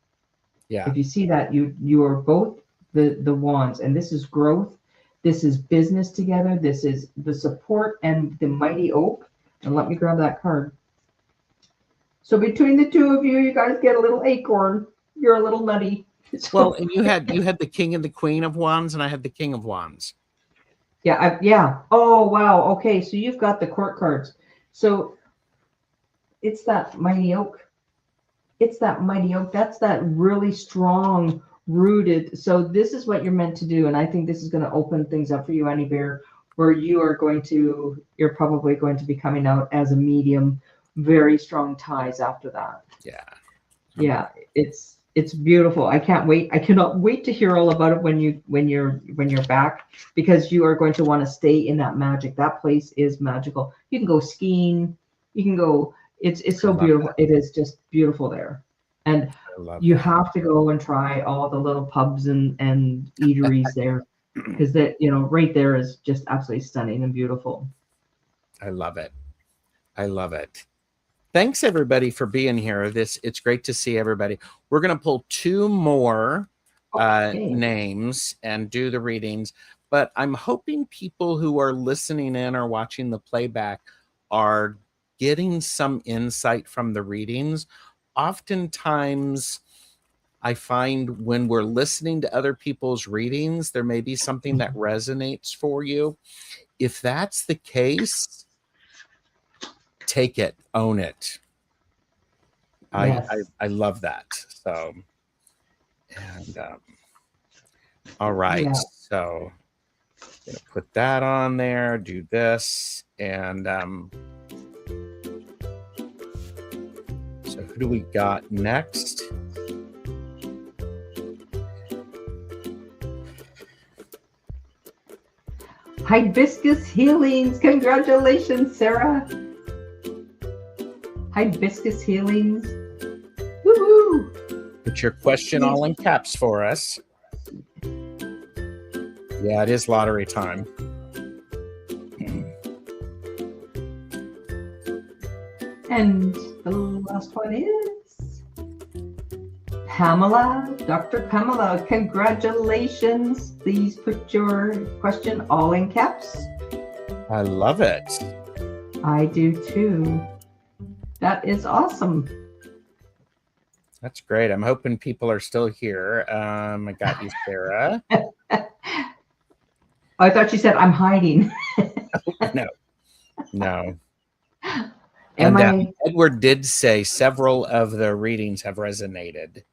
Yeah. If you see that, you are both the wands, and this is growth. This is business together. This is the support and the mighty oak. And let me grab that card. So between the two of you, you guys get a little acorn. You're a little nutty. So, well, and you had the King and the Queen of Wands, and I had the King of Wands. Yeah, yeah. Oh, wow. Okay, so you've got the court cards. So it's that mighty oak. It's that mighty oak. That's that really strong rooted. So this is what you're meant to do. And I think this is going to open things up for you, Annie Bear, where you're probably going to be coming out as a medium, very strong ties after that. Yeah. Yeah. It's beautiful. I can't wait. I cannot wait to hear all about it when you're back, because you are going to want to stay in that magic. That place is magical. You can go skiing. You can go. It's so beautiful. That. It is just beautiful there, and you have to go and try all the little pubs and eateries there, because that right there is just absolutely stunning and beautiful. I love it. I love it. Thanks everybody for being here. It's great to see everybody. We're going to pull two more names and do the readings, but I'm hoping people who are listening in or watching the playback are getting some insight from the readings. Oftentimes I find when we're listening to other people's readings, there may be something that resonates for you. If that's the case, take it, own it. Yes. I love that. So, and all right. Yeah. So I'm gonna put that on there, do this, and so who do we got next? Hibiscus Healings. Congratulations, Sarah. Hibiscus Healings. Woohoo! Put your question all in caps for us. Yeah, it is lottery time. And the last one is Pamela. Dr. Pamela, congratulations. Please put your question all in caps. I love it. I do too. That is awesome. That's great. I'm hoping people are still here. I got you, Sarah. I thought you said I'm hiding. No. And Edward did say several of the readings have resonated.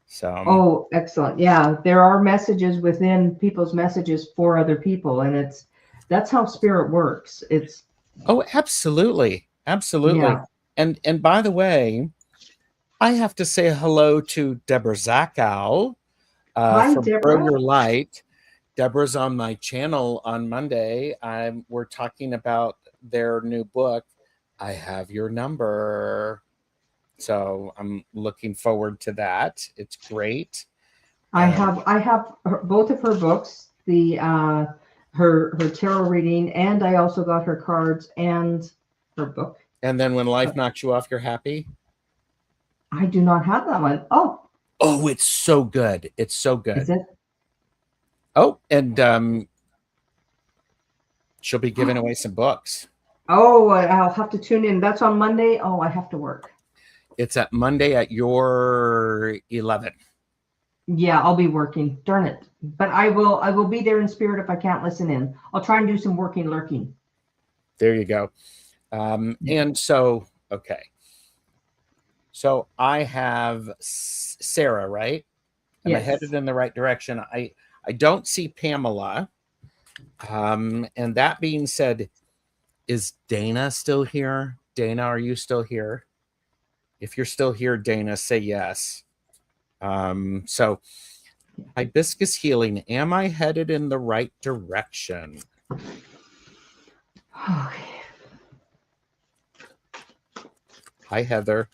So. Oh, excellent. Yeah, there are messages within people's messages for other people, and that's how spirit works. It's Oh, absolutely. Absolutely. yeah. And by the way, I have to say hello to Deborah Zackow Hi, from Grow Deborah. Your Light. Deborah's on my channel on Monday. We're talking about their new book, I Have Your Number. So I'm looking forward to that. It's great. I have both of her books, the her tarot reading, and I also got her cards and her book. And then when life knocks you off, you're happy. I do not have that one. Oh, it's so good. It's so good. Is it? Oh, and she'll be giving away some books. Oh, I'll have to tune in. That's on Monday. Oh, I have to work. It's at Monday at your 11. Yeah, I'll be working. Darn it. But I will be there in spirit if I can't listen in. I'll try and do some working lurking. There you go. And so, okay. So I have Sarah, right? Am I Yes. headed in the right direction? I don't see Pamela. And that being said, is Dana still here? Dana, are you still here? If you're still here, Dana, say yes. So hibiscus healing, am I headed in the right direction? Okay. Hi, Heather.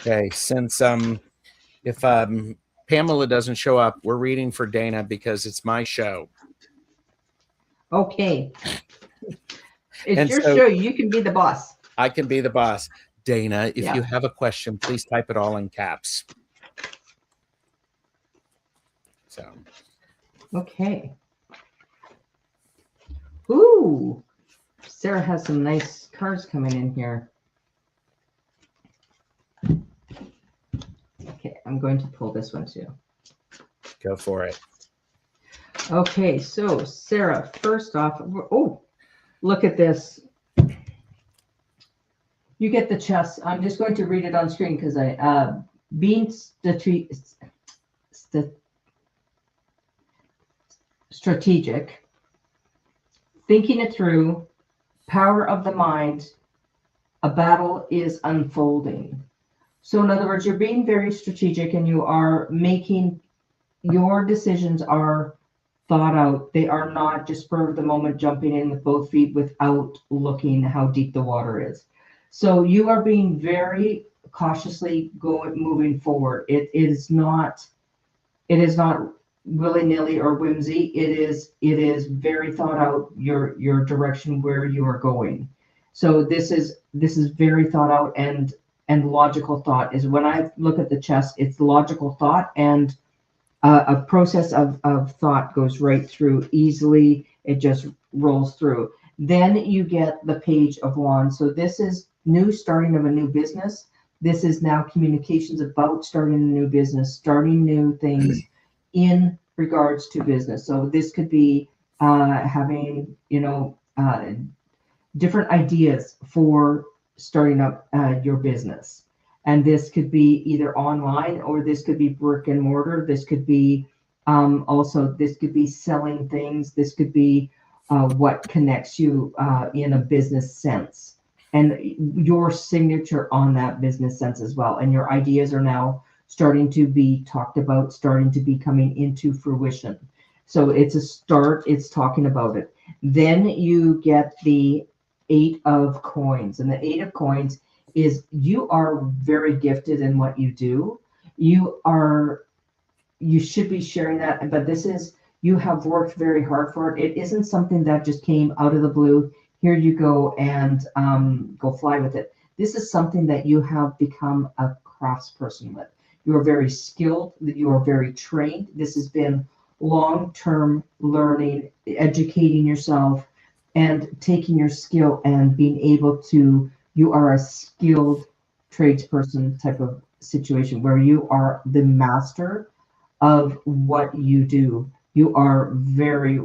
Okay, since if Pamela doesn't show up, we're reading for Dana because it's my show. Okay. It's your show. You can be the boss. I can be the boss. Dana, if you have a question, please type it all in caps. So. Okay. Ooh. Sarah has some nice cards coming in here. Okay, I'm going to pull this one too. Go for it. Okay, so Sarah, first off, oh, look at this. You get the chess. I'm just going to read it on screen because being strategic, thinking it through, power of the mind, a battle is unfolding. So in other words, you're being very strategic and you are making your decisions are thought out. They are not just spur of the moment jumping in with both feet without looking how deep the water is. So you are being very cautiously moving forward. It is not willy-nilly or whimsy. It is very thought out, your direction where you are going. So this is very thought out and logical thought. Is when I look at the chess, it's logical thought and a process of thought goes right through easily. It just rolls through. Then you get the Page of Wands. So this is new starting of a new business. This is now communications about starting a new business, starting new things in regards to business. So this could be having, different ideas for starting up your business. And this could be either online or this could be brick and mortar. This could be this could be selling things. This could be what connects you in a business sense and your signature on that business sense as well. And your ideas are now starting to be talked about, starting to be coming into fruition. So it's a start. It's talking about it. Then you get the 8 of Coins, and the 8 of Coins is you are very gifted in what you do. You should be sharing that, but this is, you have worked very hard for it. It isn't something that just came out of the blue. Here you go and go fly with it. This is something that you have become a craftsperson with. You are very skilled. You are very trained. This has been long-term learning, educating yourself, and taking your skill and being able to, you are a skilled tradesperson type of situation where you are the master of what you do. You are very,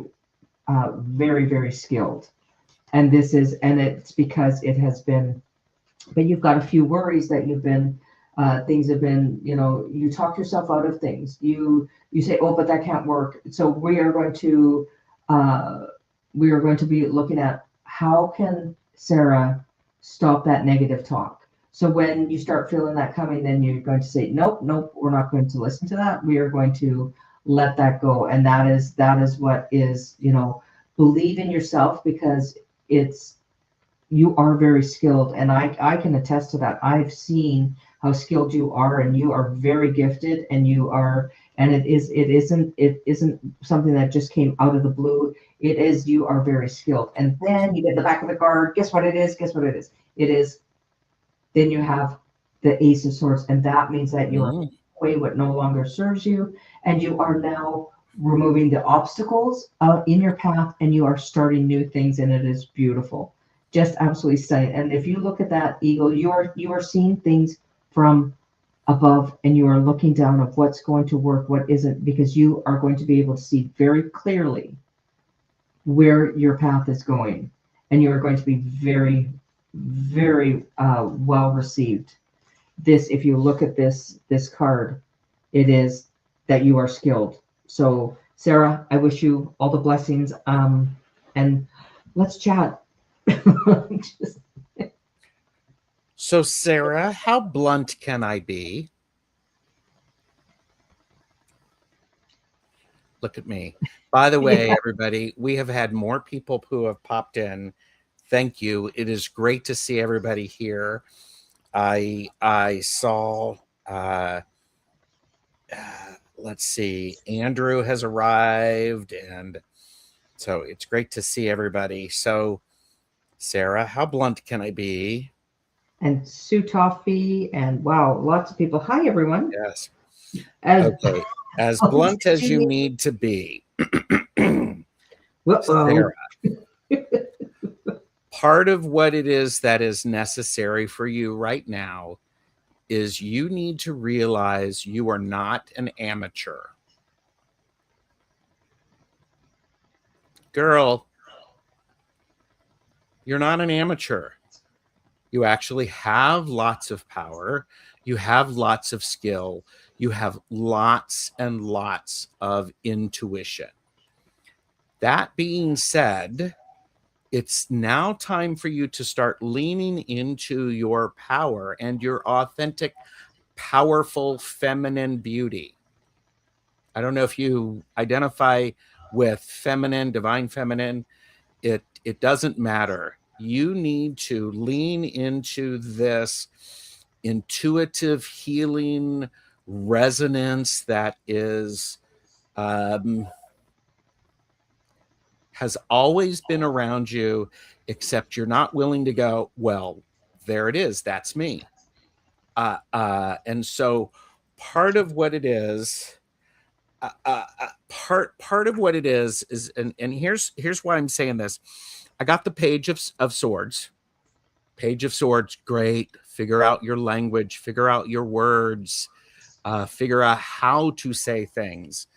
very, very skilled. And it's because it has been, but you've got a few worries that you've been Things have been, you talk yourself out of things. You say, oh, but that can't work. So we are going to be looking at how can Sarah stop that negative talk. So when you start feeling that coming, then you're going to say, nope, nope, we're not going to listen to that. We are going to let that go. And that is what is, believe in yourself, because you are very skilled. And I can attest to that. I've seen how skilled you are, and you are very gifted, and it isn't something that just came out of the blue. You are very skilled. And then you get the back of the card. Guess what it is? It is, then you have the Ace of Swords, and that means that you are away what no longer serves you, and you are now removing the obstacles in your path, and you are starting new things, and it is beautiful, just absolutely stunning. And if you look at that eagle, you are seeing things from above, and you are looking down of what's going to work, what isn't, because you are going to be able to see very clearly where your path is going, and you are going to be very, very well received. If you look at this card, it is that you are skilled. So Sarah, I wish you all the blessings, and let's chat. So Sarah, how blunt can I be? Look at me. By the way, everybody, we have had more people who have popped in. Thank you. It is great to see everybody here. I saw, let's see, Andrew has arrived, and so it's great to see everybody. So, Sarah, how blunt can I be? And Sue Toffee, and wow, lots of people. Hi, everyone. Yes. Okay. As blunt as you need to be. Sarah, part of what it is that is necessary for you right now is you need to realize you are not an amateur. Girl, you're not an amateur. You actually have lots of power. You have lots of skill. You have lots and lots of intuition. That being said, it's now time for you to start leaning into your power and your authentic, powerful feminine beauty. I don't know if you identify with feminine, divine feminine. It doesn't matter. You need to lean into this intuitive healing resonance that is has always been around you, except you're not willing to go, well, there it is. That's me. And so part of what it is, part of what it is, and here's why I'm saying this. I got the Page of Swords. Page of Swords, great. Figure out your language, figure out your words, figure out how to say things.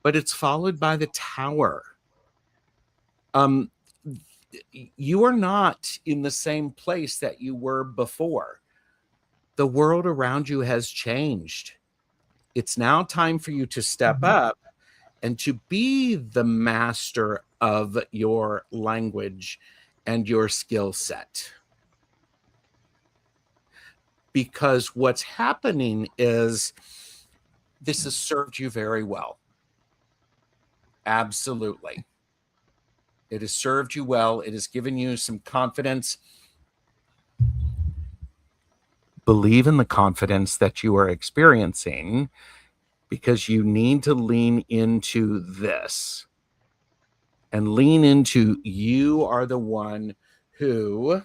But it's followed by the Tower. You are not in the same place that you were before. The world around you has changed. It's now time for you to step up and to be the master of your language and your skill set. Because what's happening is this has served you very well. Absolutely. It has served you well. It has given you some confidence. Believe in the confidence that you are experiencing, because you need to lean into this and lean into you are the one who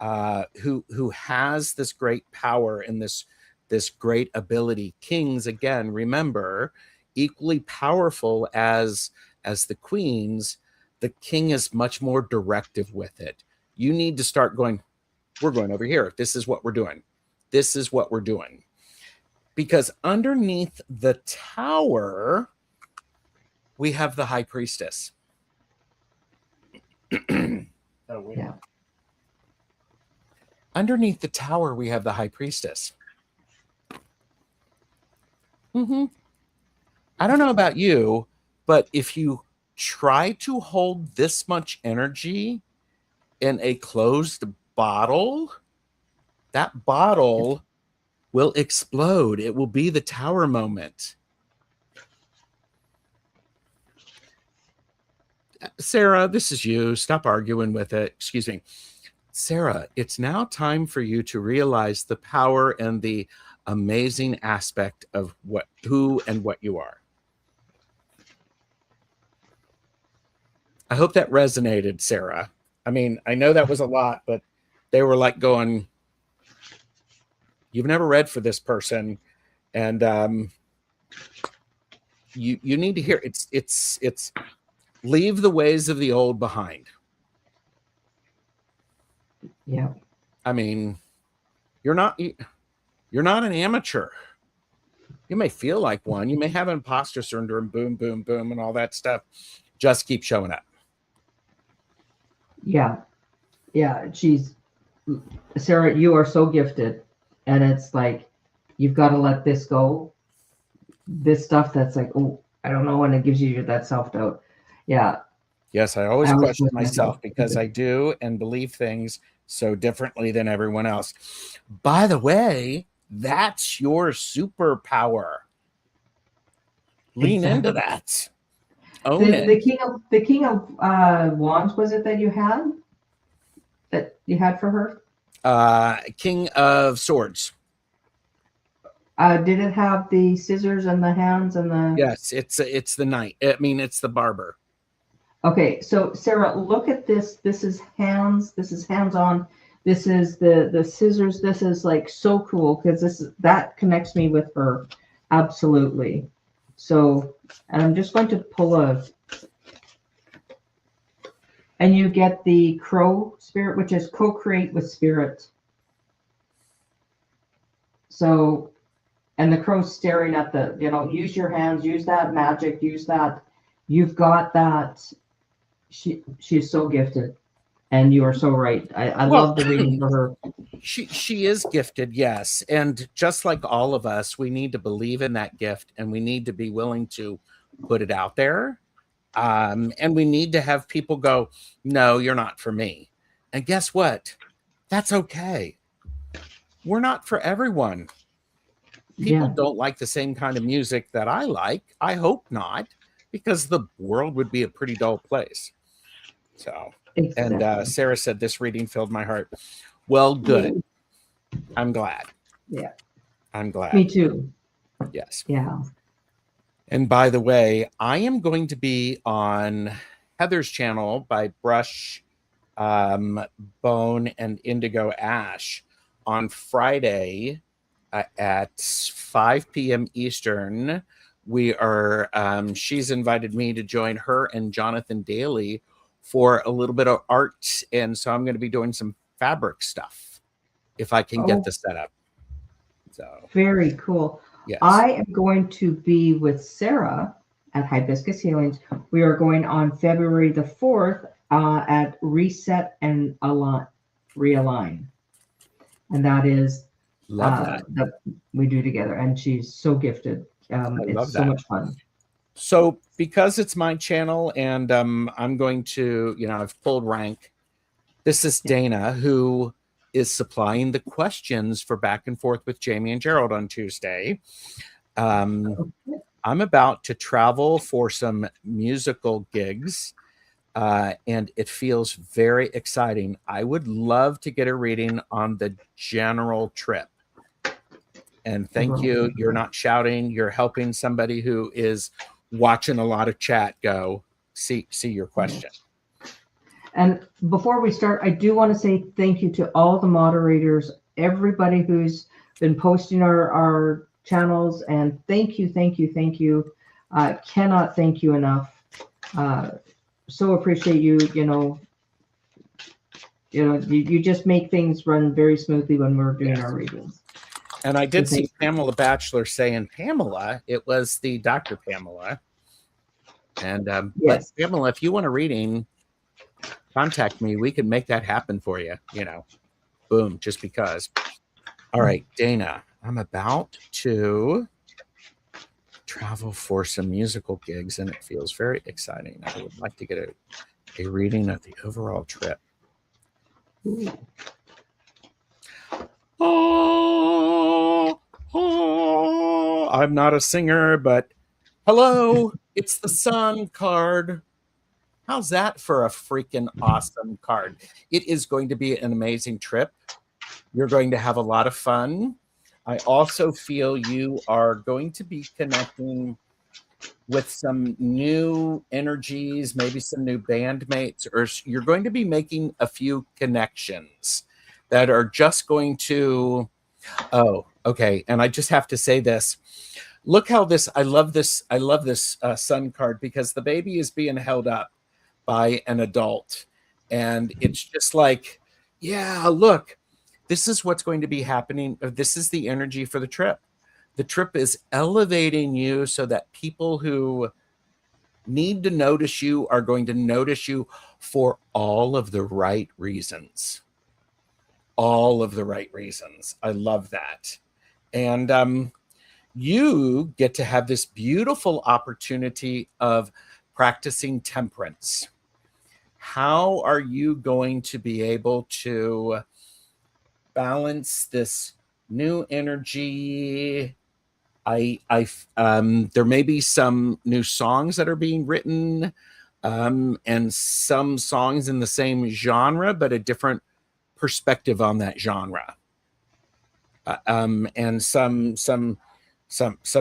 has this great power and this great ability. Kings, again, remember, equally powerful as the queens. The king is much more directive with it. You need to start going, we're going over here. This is what we're doing. This is what we're doing. Because underneath the Tower, we have the High Priestess. Yeah. Underneath the Tower, we have the High Priestess. Mm-hmm. I don't know about you, but if you try to hold this much energy in a closed bottle, that bottle will explode. It will be the tower moment. Sarah, this is you. Stop arguing with it. Excuse me. Sarah, it's now time for you to realize the power and the amazing aspect of who and what you are. I hope that resonated, Sarah. I mean, I know that was a lot, but they were like going, you've never read for this person, and you need to hear it's leave the ways of the old behind. Yeah. I mean, you're not an amateur. You may feel like one. You may have imposter syndrome, boom, boom, boom, and all that stuff. Just keep showing up. Yeah. Yeah. Sarah, you are so gifted. And it's like, you've got to let this go. This stuff that's like, oh, I don't know, when it gives you that self-doubt. Yeah. Yes, I always was question with myself because I do and believe things so differently than everyone else. By the way, that's your superpower. Lean into that. Own it. The king of wands, was it that you had for her? King of Swords. Did it have the scissors and the hands and the? Yes, it's the knight. I mean, it's the barber. Okay, so Sarah, look at this. This is hands. This is hands on. This is the scissors. This is like so cool because that connects me with her absolutely. So, and I'm just going to pull and you get the crow spirit, which is co-create with spirit. So, and the crow's staring at use your hands, use that magic, use that. You've got that. She's so gifted, and you are so right. I love the reading for her. She is gifted, yes, and just like all of us, we need to believe in that gift, and we need to be willing to put it out there, and we need to have people go, "No, you're not for me," and guess what? That's okay. We're not for everyone. People don't like the same kind of music that I like. I hope not, because the world would be a pretty dull place. So, exactly. And Sarah said, this reading filled my heart. Well, good. I'm glad. Yeah. I'm glad. Me too. Yes. Yeah. And by the way, I am going to be on Heather's channel by Brush, Bone, and Indigo Ash on Friday at 5 p.m. Eastern. We are, she's invited me to join her and Jonathan Daly for a little bit of art. And so I'm going to be doing some fabric stuff if I can get the setup. So very cool. Yes. I am going to be with Sarah at Hibiscus Healings. We are going on February the 4th at Reset and Realign. And that is that we do together. And she's so gifted. It's so much fun. So because it's my channel and I'm going to, I've pulled rank. This is Dana, who is supplying the questions for Back and Forth with Jamie and Gerald on Tuesday. I'm about to travel for some musical gigs, and it feels very exciting. I would love to get a reading on the general trip. And thank you. You're not shouting. You're helping somebody who is watching a lot of chat go see your question. And before we start, I do want to say thank you to all the moderators, everybody who's been posting our channels, and thank you. Cannot thank you enough. So appreciate you. You just make things run very smoothly when we're doing our readings. And I did see Pamela Batchelor saying Pamela. It was the Dr. Pamela. And but Pamela, if you want a reading, contact me. We can make that happen for you. Boom, just because. All right, Dana, I'm about to travel for some musical gigs, and it feels very exciting. I would like to get a reading of the overall trip. Oh, oh, I'm not a singer, but hello, it's the Sun card. How's that for a freaking awesome card? It is going to be an amazing trip. You're going to have a lot of fun. I also feel you are going to be connecting with some new energies, maybe some new bandmates, or you're going to be making a few connections that are just going to, oh, okay. And I just have to say this. Look how this, I love this Sun card, because the baby is being held up by an adult. And it's just like, yeah, look, this is what's going to be happening. This is the energy for the trip. The trip is elevating you so that people who need to notice you are going to notice you for all of the right reasons. All of the right reasons. I love that. And you get to have this beautiful opportunity of practicing temperance. How are you going to be able to balance this new energy? There may be some new songs that are being written, and some songs in the same genre, but a different perspective on that genre, and some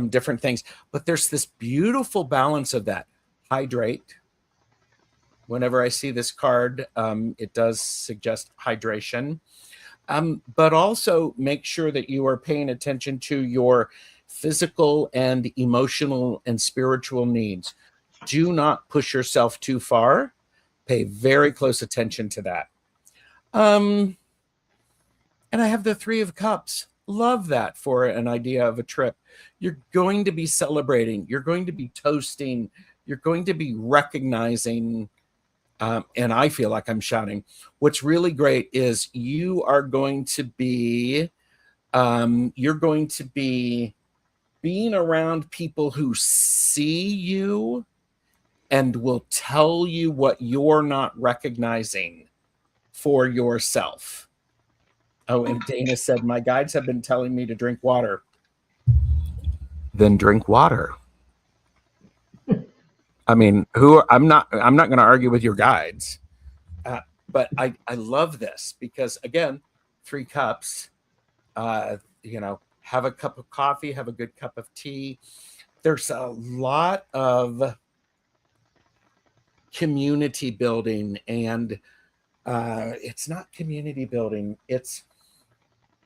different things. But there's this beautiful balance of that. Hydrate. Whenever I see this card, it does suggest hydration. But also make sure that you are paying attention to your physical and emotional and spiritual needs. Do not push yourself too far. Pay very close attention to that. And I have the Three of Cups. Love that for an idea of a trip. You're going to be celebrating. You're going to be toasting. You're going to be recognizing. And I feel like I'm shouting. What's really great is you are going to be, you're going to be being around people who see you and will tell you what you're not recognizing for yourself. Oh, and Dana said, my guides have been telling me to drink water. Then drink water. I mean, I'm not going to argue with your guides. But I love this because, again, 3 cups, have a cup of coffee, have a good cup of tea. There's a lot of community building, and it's not community building. It's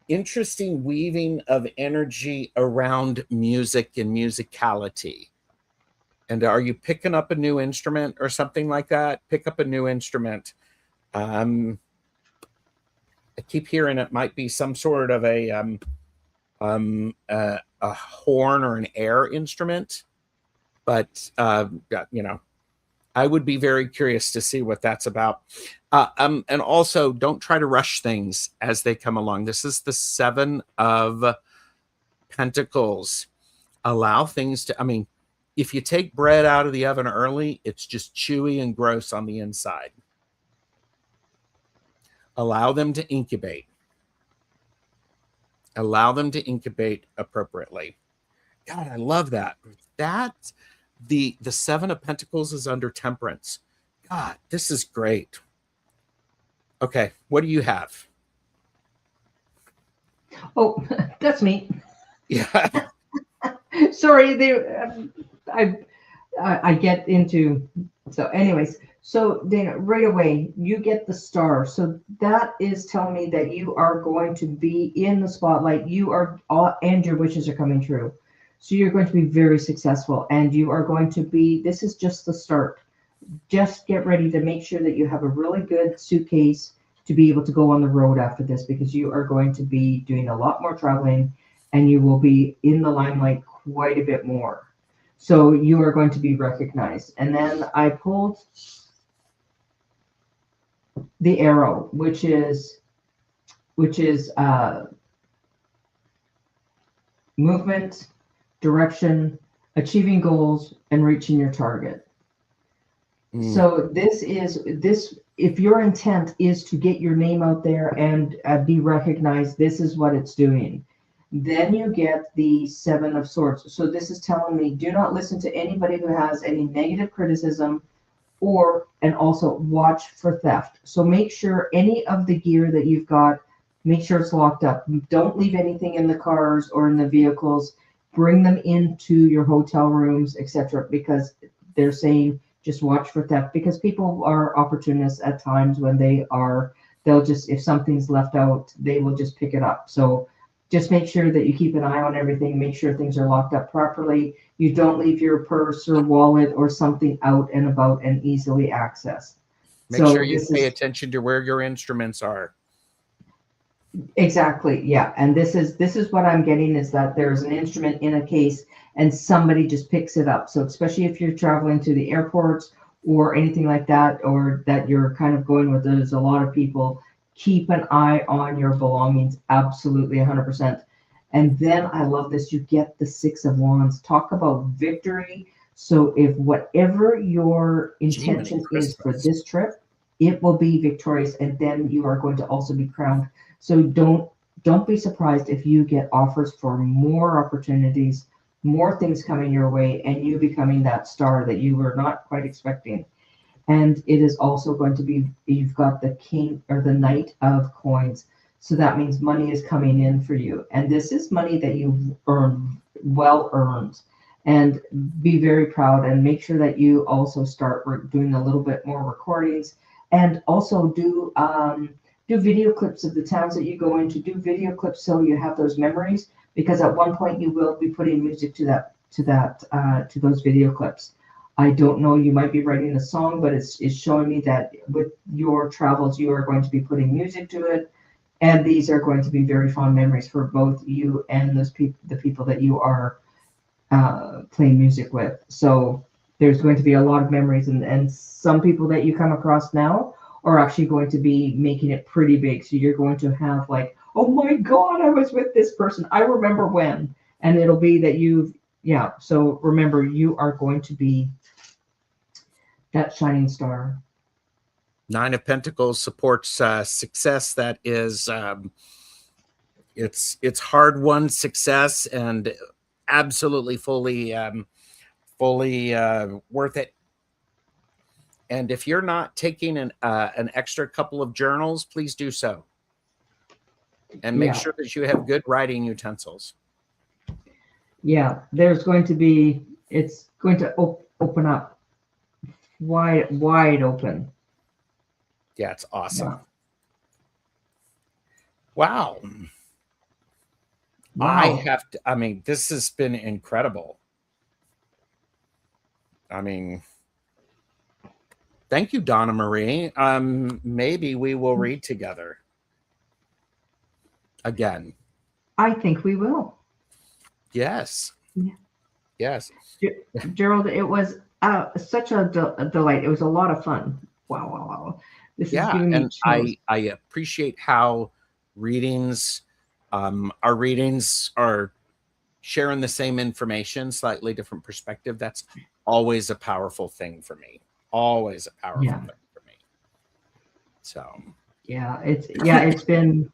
interesting weaving of energy around music and musicality. And are you picking up a new instrument or something like that? Pick up a new instrument. I keep hearing it might be some sort of a horn or an air instrument, but I would be very curious to see what that's about. And also, don't try to rush things as they come along. This is the 7 of Pentacles. Allow things to, if you take bread out of the oven early, it's just chewy and gross on the inside. Allow them to incubate. Allow them to incubate appropriately. God, I love that. The 7 of Pentacles is under Temperance. God, this is great. Okay, what do you have? Oh, that's me. Yeah. Sorry, I get into, so anyways, so Dana, right away you get the star. So that is telling me that you are going to be in the spotlight. You are, and your wishes are coming true. So you're going to be very successful, and you are going to be, this is just the start. Just get ready to make sure that you have a really good suitcase to be able to go on the road after this, because you are going to be doing a lot more traveling, and you will be in the limelight quite a bit more. So you are going to be recognized. And then I pulled the arrow, which is movement, direction, achieving goals, and reaching your target. So this, if your intent is to get your name out there and be recognized, this is what it's doing. Then you get the Seven of Swords. So this is telling me, do not listen to anybody who has any negative criticism, and also watch for theft. So make sure any of the gear that you've got, make sure it's locked up. Don't leave anything in the cars or in the vehicles. Bring them into your hotel rooms, etc. Because they're saying just watch for theft, because people are opportunists at times when they'll just, if something's left out, they will just pick it up. So just make sure that you keep an eye on everything, make sure things are locked up properly. You don't leave your purse or wallet or something out and about and easily accessed. Make sure you pay attention to where your instruments are. Exactly. Yeah. And this is what I'm getting, is that there's an instrument in a case and somebody just picks it up. So especially if you're traveling to the airports or anything like that, or that you're kind of going with, there's a lot of people, keep an eye on your belongings. Absolutely 100%. And then I love this. You get the Six of Wands. Talk about victory. So if whatever your intention is for this trip, it will be victorious. And then you are going to also be crowned. So don't be surprised if you get offers for more opportunities, more things coming your way, and you becoming that star that you were not quite expecting. And it is also going to be, you've got the King or the Knight of Coins. So that means money is coming in for you. And this is money that you've earned, well earned. And be very proud, and make sure that you also start doing a little bit more recordings, and also do video clips of the towns that you go into. Do video clips so you have those memories, because at one point you will be putting music to those video clips. I don't know, you might be writing a song, but it's showing me that with your travels, you are going to be putting music to it. And these are going to be very fond memories for both you and the people that you are playing music with. So there's going to be a lot of memories, and some people that you come across now are actually going to be making it pretty big. So you're going to have like, oh my God, I was with this person, I remember when. And it'll be that so remember, you are going to be that shining star. Nine of Pentacles supports success. That is, it's hard-won success, and absolutely fully worth it. And if you're not taking an extra couple of journals, please do so. And make sure that you have good writing utensils. Yeah, there's going to be, it's going to open up wide open. Yeah, it's awesome. Yeah. Wow. I mean, this has been incredible. I mean, thank you, Donna Marie. Maybe we will read together again. I think we will. Yes. Yeah. Yes. Gerald, it was such a delight. It was a lot of fun. Wow. This is giving me chills. I appreciate how our readings are sharing the same information, slightly different perspective. That's always a powerful thing for me. Always a powerful thing for me. So it's been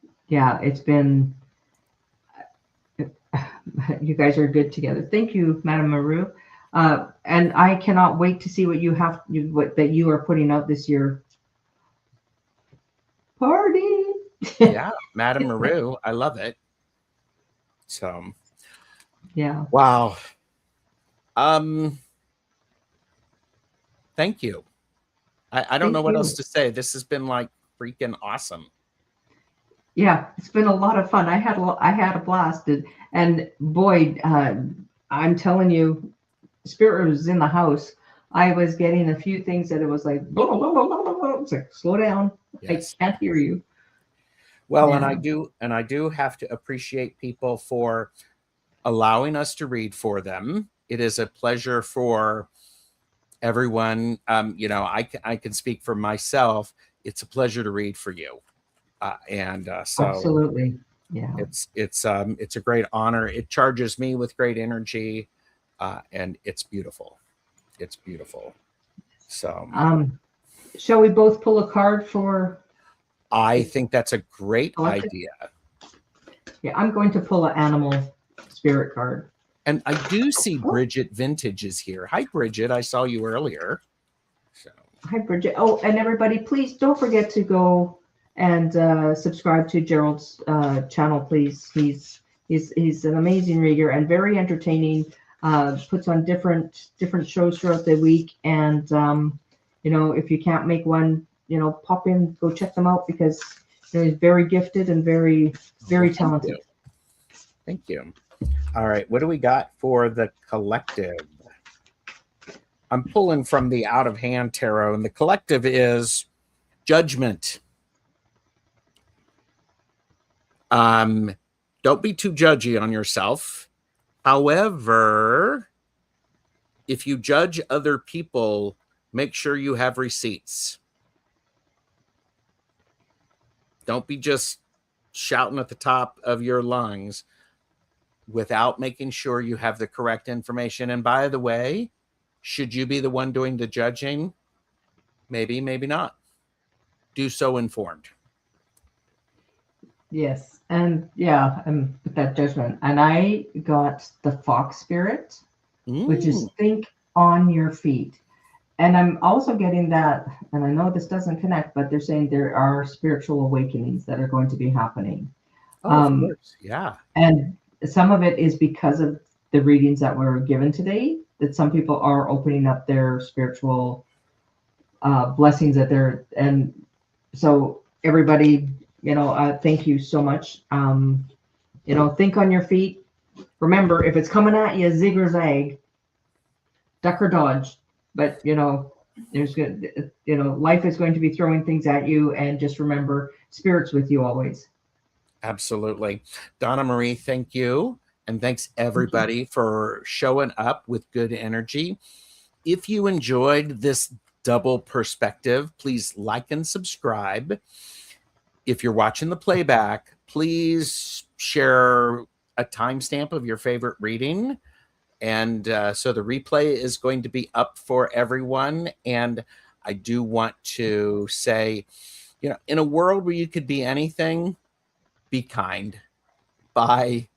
you guys are good together. Thank you, Madame Marie. And I cannot wait to see what you are putting out this year. Party. Yeah, Madame Marie, I love it. So yeah. Wow. Thank you. I don't know what else to say. This has been like freaking awesome. Yeah, it's been a lot of fun. I had a blast, and boy, I'm telling you, Spirit was in the house. I was getting a few things that it was like, it's like, slow down. Yes. I can't hear you. Well, and I do have to appreciate people for allowing us to read for them. It is a pleasure for everyone. I can speak for myself. It's a pleasure to read for you. So absolutely. Yeah. It's a great honor. It charges me with great energy. and it's beautiful. It's beautiful. So shall we both pull a card for? I think that's a great collective? idea. Yeah, I'm going to pull an animal spirit card. And I do see Bridget Vintage is here. Hi, Bridget. I saw you earlier. So. Hi, Bridget. Oh, and everybody, please don't forget to go and subscribe to Gerald's channel, please. He's an amazing reader and very entertaining. Puts on different shows throughout the week, and you know, if you can't make one, you know, pop in, go check them out, because you know, he's very gifted and very talented. Thank you. All right, what do we got for the collective? I'm pulling from the Out of Hand Tarot, and the collective is judgment. Don't be too judgy on yourself. However, if you judge other people, make sure you have receipts. Don't be just shouting at the top of your lungs without making sure you have the correct information. And by the way, should you be the one doing the judging? Maybe, maybe not. Do so informed. Yes, and yeah, with that judgment. And I got the fox spirit, which is think on your feet. And I'm also getting that, and I know this doesn't connect, but they're saying there are spiritual awakenings that are going to be happening. Oh, of course, yeah. And some of it is because of the readings that were given today, that some people are opening up their spiritual blessings that they're, and so everybody, you know, thank you so much. You know, think on your feet. Remember, if it's coming at you, zig or zag, duck or dodge. But you know, there's good. You know, life is going to be throwing things at you, and just remember, spirit's with you always. Absolutely, Donna Marie. Thank you, and thanks everybody for showing up with good energy. If you enjoyed this double perspective, please like and subscribe. If you're watching the playback, please share a timestamp of your favorite reading. And so the replay is going to be up for everyone. And I do want to say, you know, in a world where you could be anything, be kind. Bye.